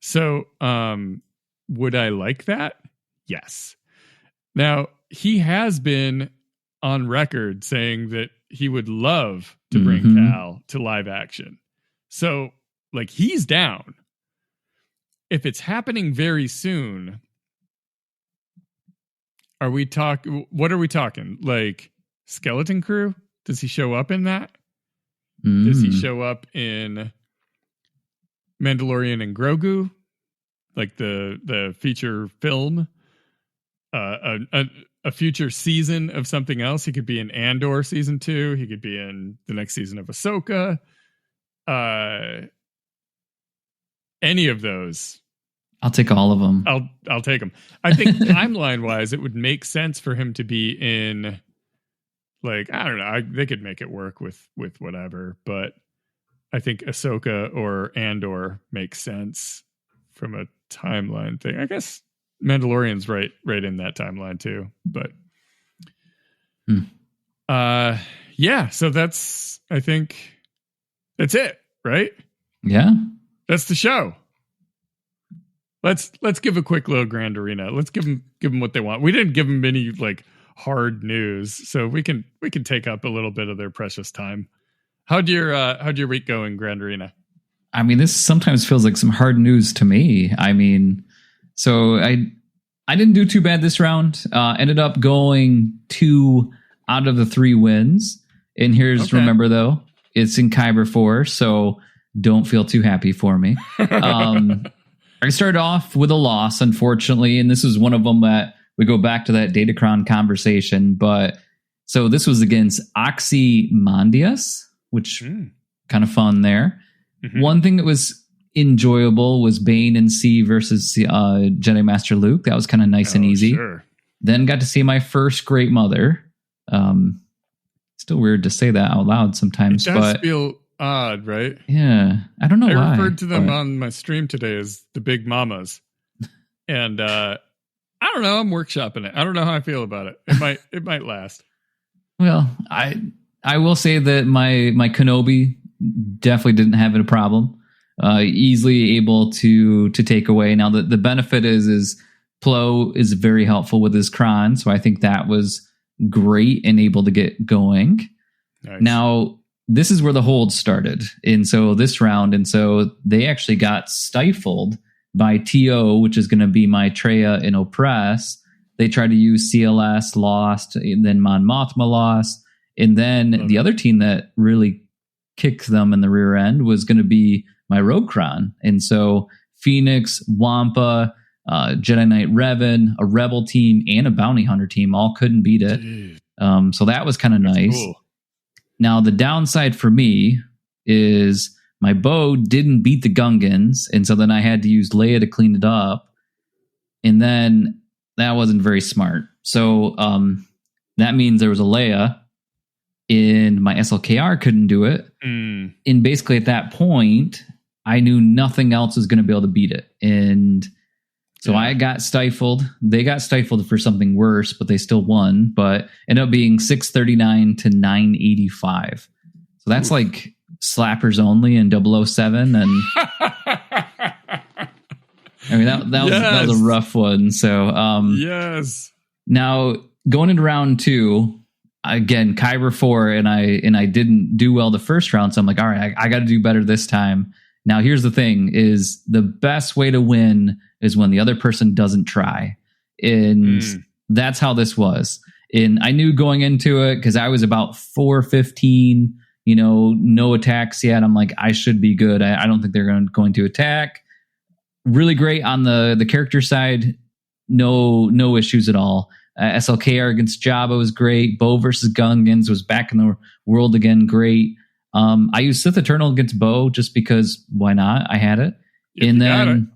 So, would I like that? Yes. Now, he has been on record saying that he would love to bring Cal to live action. So, like, he's down. If it's happening very soon, what are we talking? Like, Skeleton Crew? Does he show up in that? Does he show up in Mandalorian and Grogu? Like the feature film? A future season of something else? He could be in Andor season 2. He could be in the next season of Ahsoka. Any of those. I'll take all of them. I'll take them. I think timeline wise, it would make sense for him to be in, like, I don't know. They could make it work with whatever, but I think Ahsoka or Andor makes sense from a timeline thing. I guess Mandalorian's right in that timeline too. But yeah. So I think that's it, right? Yeah, that's the show. Let's give a quick little Grand Arena. Let's give them what they want. We didn't give them any like hard news, so we can take up a little bit of their precious time. How'd your week go in Grand Arena? I mean, this sometimes feels like some hard news to me. I mean, so I didn't do too bad this round. Ended up going 2 out of the 3 wins. And here's remember though, it's in Kyber 4, so don't feel too happy for me. I started off with a loss, unfortunately, and this is one of them that we go back to that Datacron conversation. But so this was against Ozymandias, which kind of fun there. One thing that was enjoyable was Bane and C versus Jedi Master Luke. That was kind of nice and easy. Sure. Then got to see my first Great Mother. Still weird to say that out loud sometimes. It does but feel odd, right? Yeah. I don't know why. I referred to them on my stream today as the Big Mamas. And I don't know. I'm workshopping it. I don't know how I feel about it. It might last. Well, I will say that my Kenobi definitely didn't have a problem. Easily able to take away. Now the benefit is Plo is very helpful with his cron, so I think that was great and able to get going. Nice. Now this is where the hold started, and so this round, and so they actually got stifled by TO, which is going to be my Traya and Oppress. They tried to use CLS, lost, and then Mon Mothma lost, and then the other team that really kicked them in the rear end was going to be my Rogue Cron. And so Phoenix, Wampa, Jedi Knight Revan, a Rebel team, and a Bounty Hunter team all couldn't beat it. So that was kind of nice. Cool. Now, the downside for me is my bow didn't beat the Gungans, and so then I had to use Leia to clean it up. And then that wasn't very smart. So that means there was a Leia, and my SLKR couldn't do it. And basically at that point, I knew nothing else was going to be able to beat it. And so I got stifled. They got stifled for something worse, but they still won. But ended up being 639 to 985. So that's like slappers only in 007. And I mean, that was a rough one. So yes. Now going into round 2, again, Kyber 4, and I didn't do well the first round, so I'm like, all right, I got to do better this time. Now, here's the thing: is the best way to win is when the other person doesn't try, and that's how this was. And I knew going into it because I was about 415. No attacks yet. I'm like, I should be good. I don't think they're going to attack. Really great on the character side. No issues at all. SLKR against Jabba was great. Bo versus Gungans was back in the world again. Great. I used Sith Eternal against Bo just because why not? I had it. And then,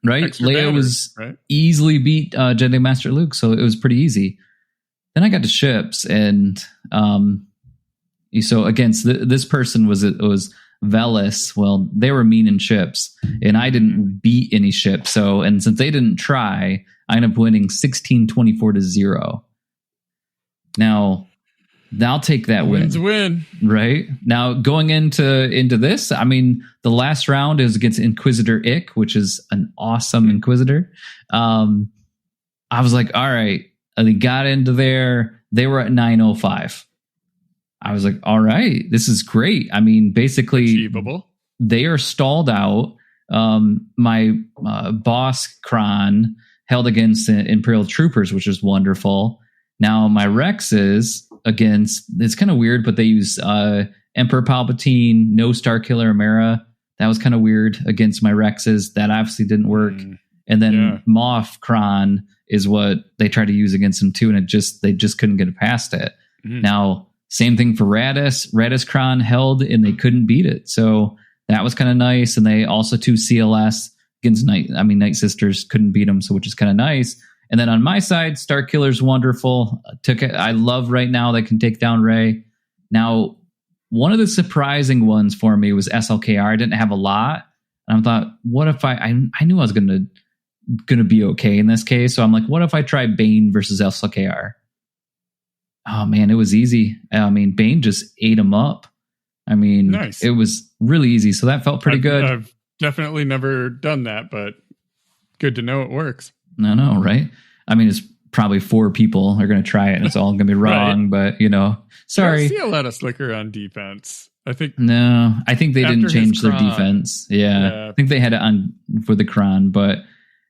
right. Extra Leia matter, was right? easily beat Jedi Master Luke. So it was pretty easy. Then I got to ships and, so against this person was Velis. Well, they were mean in ships and I didn't beat any ships. So, and since they didn't try, I ended up winning 16-24-0. Now I'll take that Win's a win. Right now, going into this, I mean, the last round is against Inquisitor Ick, which is an awesome Inquisitor. I was like, all right, they got into there. They were at 905. I was like, all right, this is great. I mean, basically, achievable. They are stalled out. My boss Kron held against Imperial troopers, which is wonderful. Now my Rexes against, it's kind of weird, but they use Emperor Palpatine, no Starkiller Amera. That was kind of weird against my Rexes. That obviously didn't work. And then Moff Kron is what they tried to use against him too, and they just couldn't get past it. Now, same thing for Radis. Radis Kron held and they couldn't beat it. So that was kind of nice. And they also two CLS against Night Sisters couldn't beat them, so which is kind of nice. And then on my side, Starkiller's wonderful. I love right now they can take down Rey. Now, one of the surprising ones for me was SLKR. I didn't have a lot. And I thought, what if I knew I was gonna be okay in this case. So I'm like, what if I try Bane versus SLKR? Oh man, it was easy. I mean, Bane just ate him up. I mean, nice. It was really easy. So that felt pretty good. I've definitely never done that, but good to know it works. No, right? I mean, it's probably 4 people are going to try it and it's all going to be wrong, right. But sorry. I see a lot of slicker on defense. I think they didn't change their defense. Yeah. I think they had it on for the Kron, but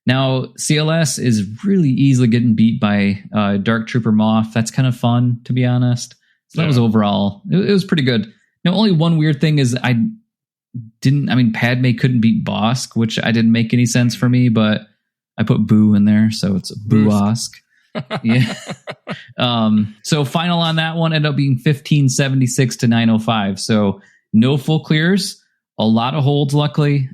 now CLS is really easily getting beat by Dark Trooper Moff. That's kind of fun, to be honest. So that was overall, it was pretty good. Now, only one weird thing is Padme couldn't beat Bosk, which I didn't make any sense for me, but I put Boo in there, so it's Boo-osk. Yeah. So final on that one ended up being 1576-905. So no full clears, a lot of holds, luckily.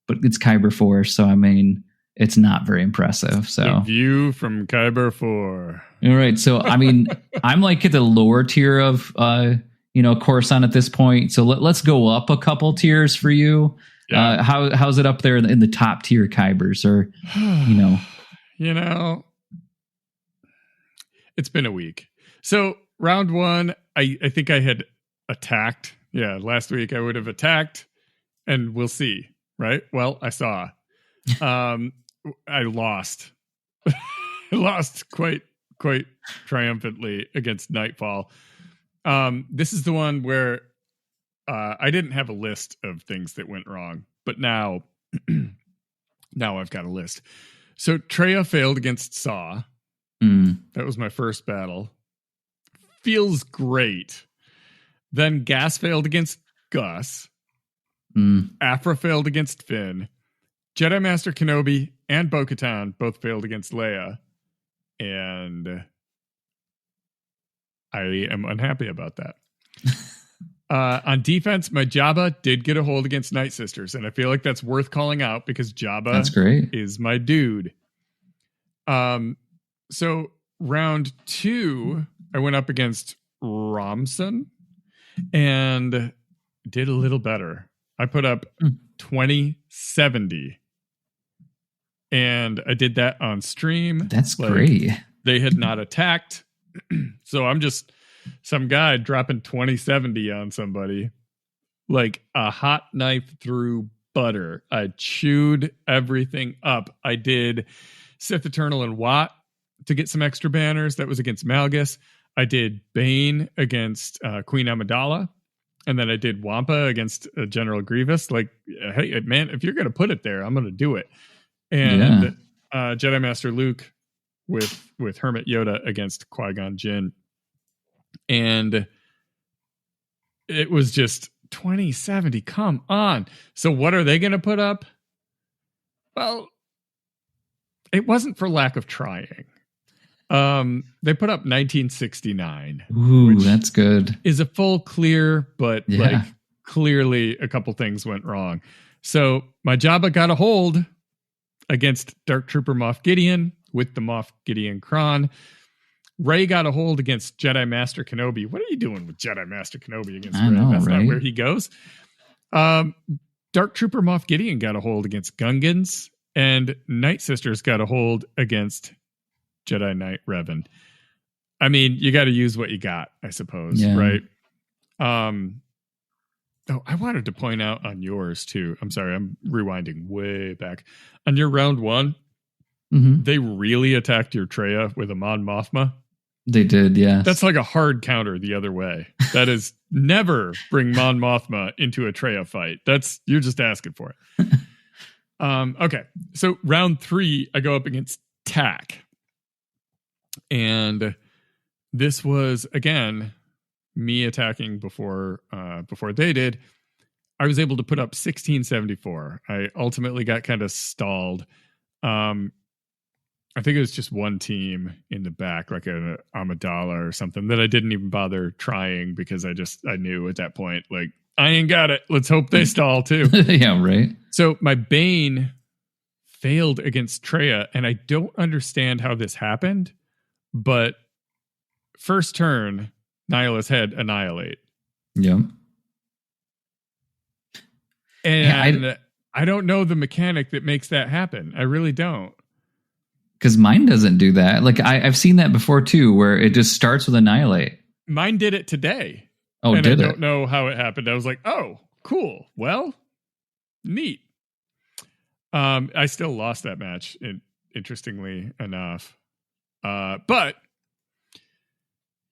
But it's Kyber 4, so I mean, it's not very impressive. So the view from Kyber 4. All right. So I mean, I'm like at the lower tier of Coruscant at this point. So let's go up a couple tiers for you. Yeah. How's it up there in the top tier Kybers, or it's been a week. So round 1, I think I had attacked. Yeah, last week I would have attacked, and we'll see. Right? Well, I saw. I lost. I lost quite triumphantly against Nightfall. This is the one where I didn't have a list of things that went wrong, but now I've got a list. So Traya failed against Saw. That was my first battle. Feels great. Then Gas failed against Gus. Afra failed against Finn. Jedi Master Kenobi and Bo-Katan both failed against Leia. And I am unhappy about that. On defense, my Jabba did get a hold against Night Sisters, and I feel like that's worth calling out because Jabba is my dude. So round 2, I went up against Romson and did a little better. I put up 2070. And I did that on stream. That's great. They had not attacked. So I'm just some guy dropping 2070 on somebody. Like a hot knife through butter. I chewed everything up. I did Sith Eternal and Watt. to get some extra banners. That was against Malgus. I did Bane against Queen Amidala. And then I did Wampa against General Grievous. Like, hey, man, if you're going to put it there, I'm going to do it. And Jedi Master Luke with Hermit Yoda against Qui-Gon Jinn. And it was just 2070. Come on. So what are they going to put up? Well, it wasn't for lack of trying. They put up 1969. Ooh, that's good. Is a full clear, but like clearly a couple things went wrong. So my Jabba got a hold against Dark Trooper Moff Gideon with the Moff Gideon Kron. Rey got a hold against Jedi Master Kenobi. What are you doing with Jedi Master Kenobi against Rey? That's not where he goes. Dark Trooper Moff Gideon got a hold against Gungans, and Night Sisters got a hold against Jedi Knight Revan. I mean, you got to use what you got, I suppose, right? I wanted to point out on yours too. I'm sorry, I'm rewinding way back. On your round one, they really attacked your Traya with a Mon Mothma. They did, yes. That's like a hard counter the other way. That is never bring Mon Mothma into a Traya fight. You're just asking for it. Okay, so round 3, I go up against Tack. And this was, again, me attacking before they did. I was able to put up 1674. I ultimately got kind of stalled. I think it was just one team in the back, like an Amidala or something, that I didn't even bother trying because I knew at that point, like, I ain't got it. Let's hope they stall too. Yeah, right. So my Bane failed against Traya, and I don't understand how this happened, but first turn, Nyla's head annihilate. Yeah. And I don't know the mechanic that makes that happen. I really don't. Because mine doesn't do that. Like I've seen that before too, where it just starts with annihilate. Mine did it today. Oh, and did it? I don't know how it happened. I was like, oh, cool. Well, neat. I still lost that match, interestingly enough. But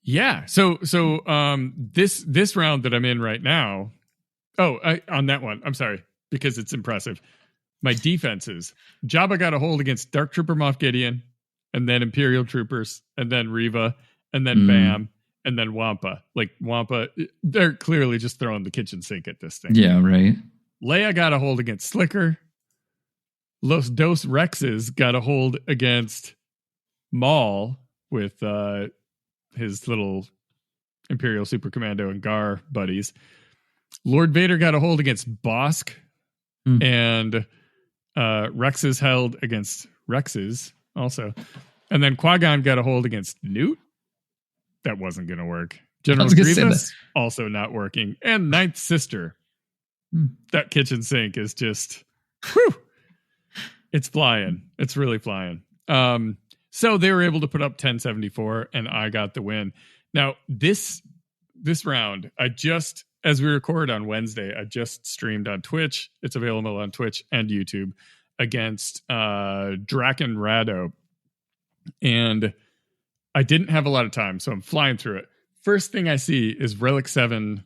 yeah, so this round that I'm in right now. On that one, I'm sorry, because it's impressive. My defenses. Jabba got a hold against Dark Trooper Moff Gideon, and then Imperial Troopers, and then Reva, and then Bam, and then Wampa. Like Wampa, they're clearly just throwing the kitchen sink at this thing. Yeah, right. Leia got a hold against Slicker. Los Dos Rexes got a hold against Maul with his little Imperial Super Commando and Gar buddies. Lord Vader got a hold against Bosk, and Rexes held against Rexes also. And then Qui-Gon got a hold against Newt. That wasn't going to work. General Grievous also not working. And Ninth Sister. That kitchen sink is just, whew, it's flying. It's really flying. So they were able to put up 1074, and I got the win. Now, this round, as we record on Wednesday, I just streamed on Twitch. It's available on Twitch and YouTube against Draken Rado. And I didn't have a lot of time, so I'm flying through it. First thing I see is Relic 7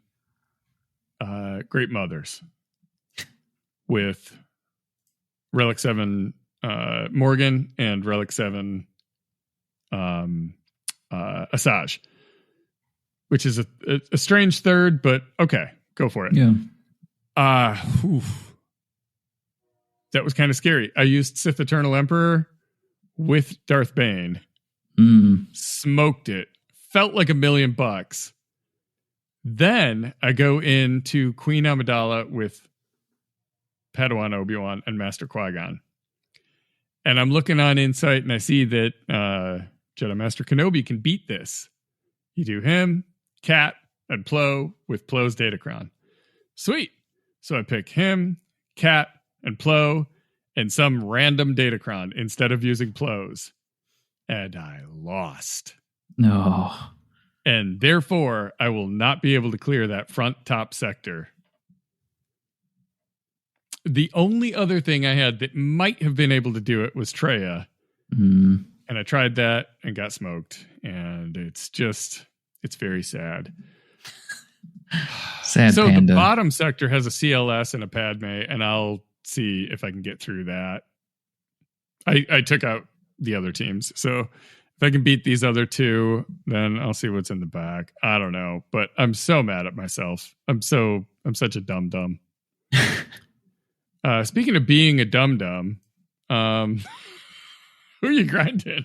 Great Mothers with Relic 7 Morgan and Relic 7 Asajj, which is a strange third, but okay, go for it. Yeah. That was kind of scary. I used Sith Eternal Emperor with Darth Bane. Smoked it. Felt like $1 million. Then I go into Queen Amidala with Padawan Obi-Wan and Master Qui-Gon. And I'm looking on Insight and I see that Jedi Master Kenobi can beat this. You do him, Cat, and Plo with Plo's Datacron. Sweet. So I pick him, Cat, and Plo, and some random Datacron instead of using Plo's. And I lost. No. And therefore, I will not be able to clear that front top sector. The only other thing I had that might have been able to do it was Traya. And I tried that and got smoked. And it's very sad. Sad so panda. The bottom sector has a CLS and a Padme, and I'll see if I can get through that. I took out the other teams. So if I can beat these other two, then I'll see what's in the back. I don't know, but I'm so mad at myself. I'm such a dum-dum. Speaking of being a dum-dum, who are you grinding?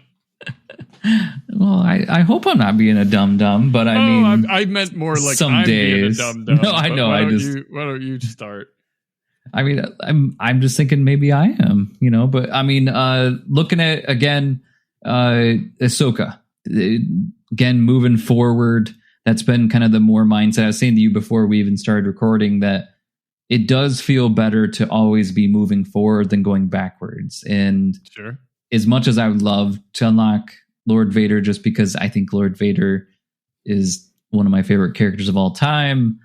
Well, I hope I'm not being a dum-dum, but I mean... I meant more like some I'm days. being a dum-dum. No, I know. Why don't you start? I mean, I'm just thinking maybe I am, but I mean, looking at, again, Ahsoka, again, moving forward, that's been kind of the more mindset. I was saying to you before we even started recording that it does feel better to always be moving forward than going backwards. And sure, as much as I would love to unlock Lord Vader, just because I think Lord Vader is one of my favorite characters of all time,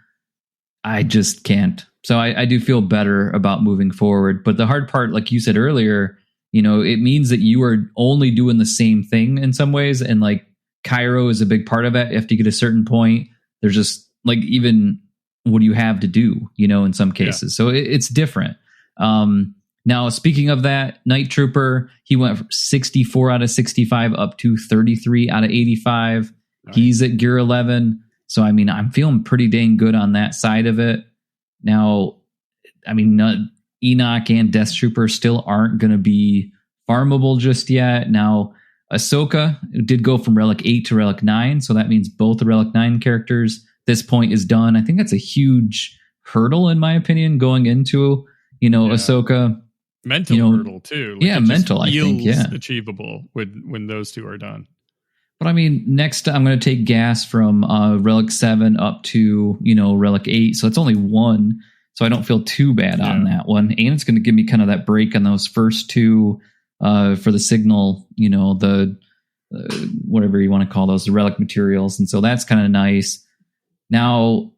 I just can't. So I do feel better about moving forward. But the hard part, like you said earlier, it means that you are only doing the same thing in some ways. And like Cairo is a big part of it. After you get a certain point, there's just like, even what do you have to do, in some cases. Yeah. So it's different. Now, speaking of that, Night Trooper, he went from 64 out of 65 up to 33 out of 85. Nice. He's at gear 11. So, I mean, I'm feeling pretty dang good on that side of it. Now, I mean, Enoch and Death Trooper still aren't going to be farmable just yet. Now, Ahsoka did go from Relic 8 to Relic 9, so that means both the Relic 9 characters, this point is done. I think that's a huge hurdle, in my opinion, going into, Ahsoka. Mental hurdle, too. Like mental, I think, achievable when those two are done. But I mean, next I'm going to take gas from Relic 7 up to, Relic 8. So it's only one. So I don't feel too bad on that one. And it's going to give me kind of that break on those first two for the signal, the whatever you want to call those, the relic materials. And so that's kind of nice. Now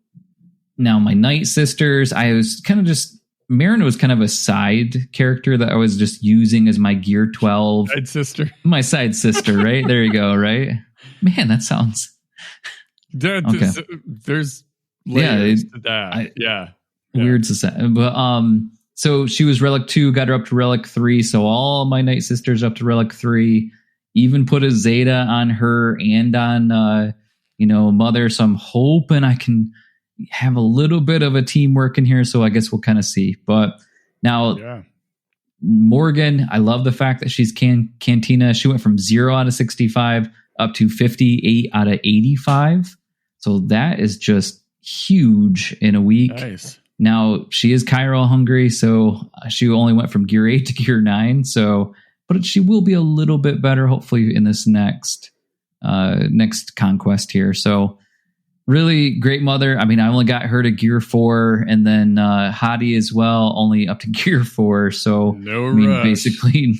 my Night Sisters, I was kind of just... Marin was kind of a side character that I was just using as my gear 12. Side sister. My side sister, right? There you go, right? Man, that sounds... Okay. There's layers to that. Weird society. But, so she was Relic 2, got her up to Relic 3, so all my Night Sisters up to Relic 3. Even put a Zeta on her and on, Mother, so I'm hoping I can... have a little bit of a team working here, so I guess we'll kind of see. But now, Morgan, I love the fact that she's Cantina. She went from 0 out of 65 up to 58 out of 85. So that is just huge in a week. Nice. Now, she is Cairo hungry, so she only went from gear 8 to gear 9. So, but she will be a little bit better, hopefully, in this next conquest here. So, really great Mother. I mean, I only got her to gear 4, and then Hadi as well, only up to gear 4. So, rush. Basically,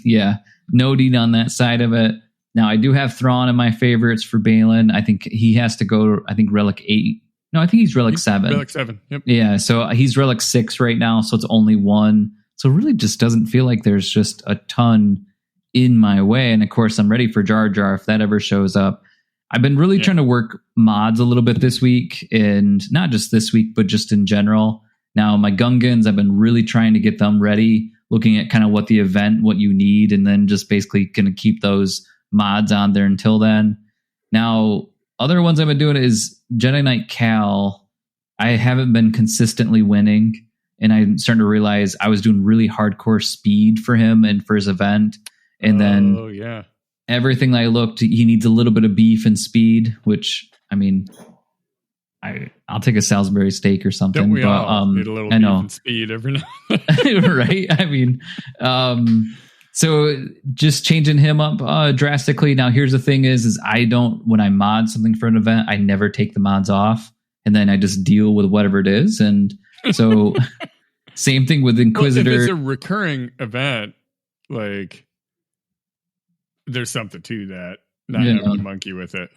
no need on that side of it. Now, I do have Thrawn in my favorites for Balin. I think he has to go, Relic 8. No, I think he's Relic 7. Relic 7, yep. Yeah, so he's Relic 6 right now, so it's only one. So it really just doesn't feel like there's just a ton in my way. And of course, I'm ready for Jar Jar if that ever shows up. I've been really trying to work mods a little bit this week, and not just this week, but just in general. Now, my Gungans, I've been really trying to get them ready, looking at kind of what you need, and then just basically going to keep those mods on there until then. Now, other ones I've been doing is Jedi Knight Cal. I haven't been consistently winning, and I'm starting to realize I was doing really hardcore speed for him and for his event. And then everything I looked, he needs a little bit of beef and speed, which, I mean, I'll take a Salisbury steak or something. Don't we all need a little beef and speed every now and then? Right? I mean, so just changing him up drastically. Now, here's the thing is when I mod something for an event, I never take the mods off, and then I just deal with whatever it is. And so same thing with Inquisitor. Well, if it's a recurring event, like, there's something to that, not having to monkey with it.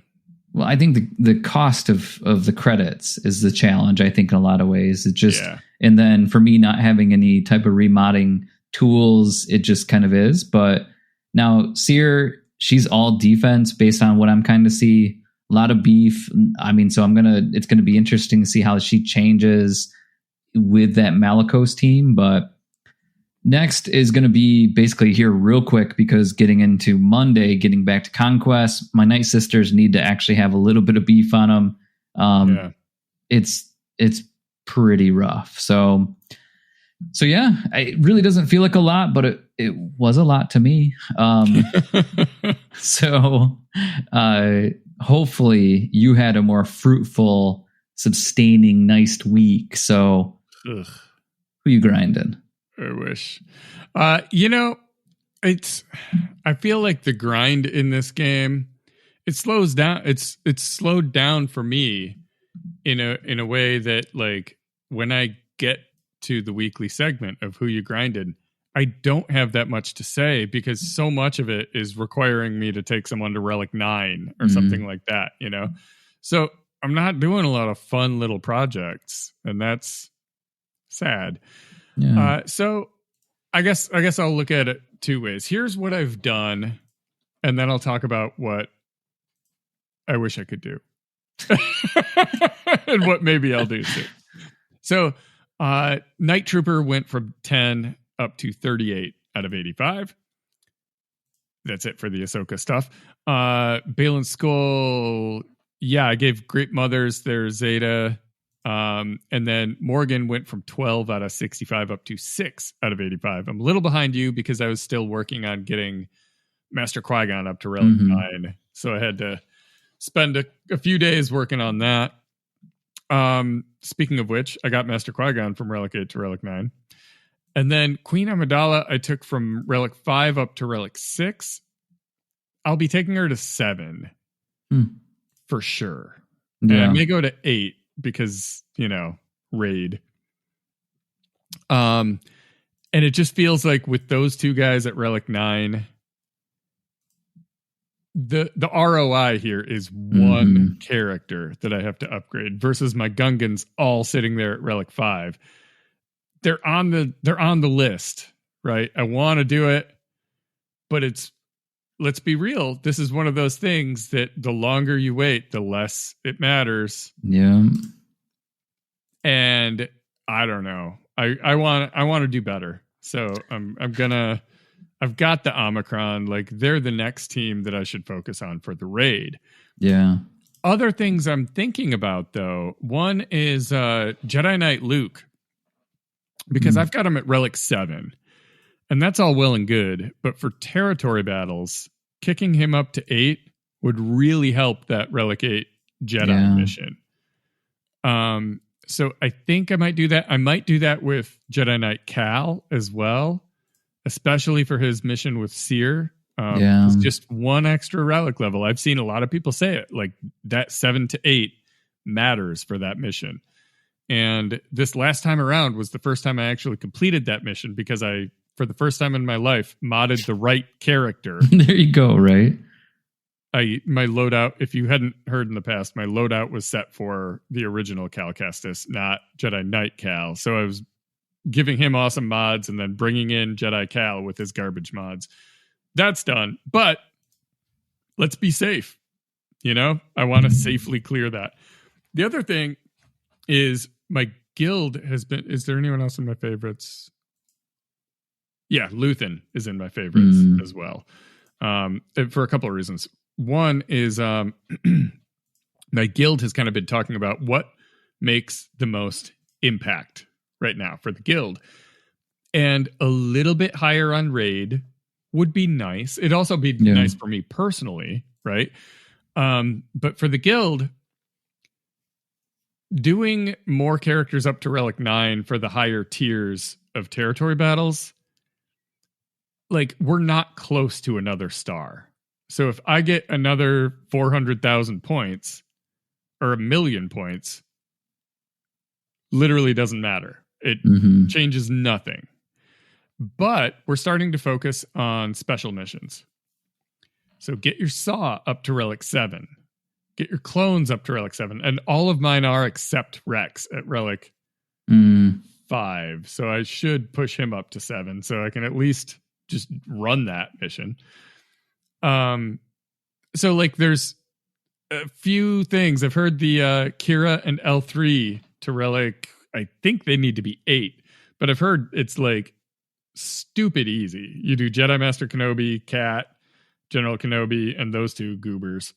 Well, I think the cost of the credits is the challenge, I think, in a lot of ways. It just, and then for me not having any type of remodding tools, it just kind of is. But now Seer, she's all defense based on what I'm kind of see. A lot of beef. I mean, so it's gonna be interesting to see how she changes with that Malicos team. But next is going to be basically here real quick, because getting into Monday, getting back to Conquest, my Night Sisters need to actually have a little bit of beef on them. It's pretty rough. So yeah, it really doesn't feel like a lot, but it was a lot to me. So hopefully you had a more fruitful, sustaining, nice week. So who you grinding? I wish. I feel like the grind in this game, it slows down. It's slowed down for me in a way that, like, when I get to the weekly segment of who you grinded, I don't have that much to say, because so much of it is requiring me to take someone to Relic 9 or something like that, So I'm not doing a lot of fun little projects, and that's sad. Yeah. So I guess I'll look at it two ways. Here's what I've done, and then I'll talk about what I wish I could do and what maybe I'll do too. So Night Trooper went from 10 up to 38 out of 85. That's it for the Ahsoka stuff. Balin Skull, I gave Great Mothers their Zeta. And then Morgan went from 12 out of 65 up to 6 out of 85. I'm a little behind you because I was still working on getting Master Qui-Gon up to Relic 9. So I had to spend a few days working on that. Speaking of which, I got Master Qui-Gon from Relic 8 to Relic 9. And then Queen Amidala I took from Relic 5 up to Relic 6. I'll be taking her to 7 for sure. Yeah. And I may go to 8 because, raid. And it just feels like with those two guys at Relic 9, the ROI here is one character that I have to upgrade versus my Gungans all sitting there at Relic 5. They're on the list, right? I want to do it, but let's be real. This is one of those things that the longer you wait, the less it matters. Yeah. And I don't know. I want to do better. So I've got the Omicron. Like, they're the next team that I should focus on for the raid. Yeah. Other things I'm thinking about, though, one is Jedi Knight Luke, because I've got him at Relic 7, and that's all well and good. But for territory battles, kicking him up to 8 would really help that Relic 8 Jedi mission. So I think I might do that. I might do that with Jedi Knight Cal as well, especially for his mission with Seer. It's just one extra relic level. I've seen a lot of people say it, like that 7 to 8 matters for that mission. And this last time around was the first time I actually completed that mission, because I, for the first time in my life, modded the right character. There you go, right? My loadout, if you hadn't heard in the past, my loadout was set for the original Cal Kestis, not Jedi Knight Cal. So I was giving him awesome mods and then bringing in Jedi Cal with his garbage mods. That's done. But let's be safe. I want to safely clear that. The other thing is my guild has been... Is there anyone else in my favorites? Yeah, Luthen is in my favorites as well. For a couple of reasons. One is my guild has kind of been talking about what makes the most impact right now for the guild. And a little bit higher on raid would be nice. It'd also be nice for me personally, right? But for the guild, doing more characters up to Relic 9 for the higher tiers of territory battles, like, we're not close to another star. So if I get another 400,000 points or 1 million points, literally doesn't matter. It changes nothing. But we're starting to focus on special missions. So get your Saw up to Relic 7. Get your clones up to Relic 7. And all of mine are except Rex at Relic 5. So I should push him up to 7 so I can at least just run that mission. So like there's a few things. I've heard the Kira and L3 to relic, I think they need to be 8, but I've heard it's like stupid easy. You do Jedi Master Kenobi, Cat, General Kenobi, and those 2 goobers,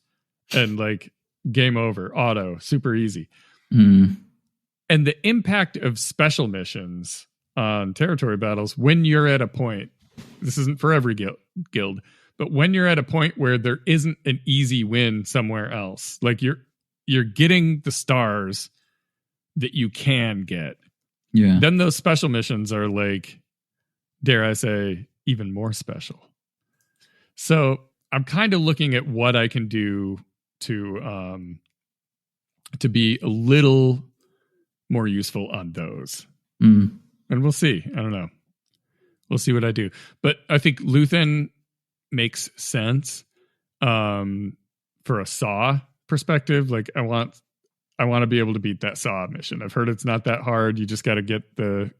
and like game over, auto, super easy. And the impact of special missions on territory battles when you're at a point, this isn't for every guild, but when you're at a point where there isn't an easy win somewhere else, like you're getting the stars that you can get. Yeah. Then those special missions are like, dare I say, even more special. So I'm kind of looking at what I can do to be a little more useful on those. And we'll see. I don't know. We'll see what I do. But I think Luthen makes sense for a Saw perspective. Like I want to be able to beat that Saw mission. I've heard it's not that hard. You just got to get the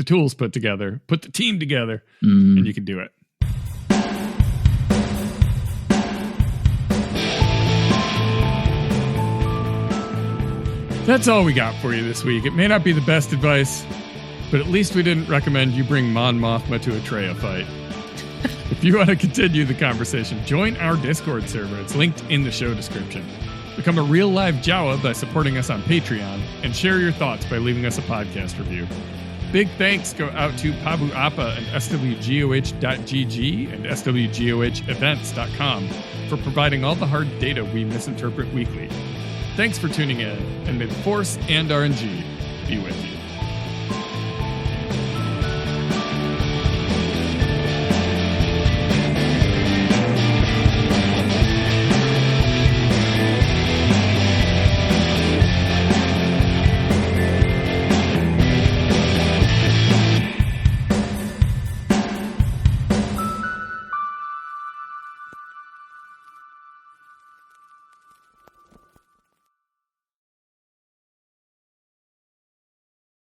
tools put together, put the team together, and you can do it. That's all we got for you this week. It may not be the best advice, but at least we didn't recommend you bring Mon Mothma to a Traya fight. If you want to continue the conversation, join our Discord server. It's linked in the show description. Become a real live Jawa by supporting us on Patreon, and share your thoughts by leaving us a podcast review. Big thanks go out to Pabu Appa and swgoh.gg and swgohevents.com for providing all the hard data we misinterpret weekly. Thanks for tuning in, and may the Force and RNG be with you.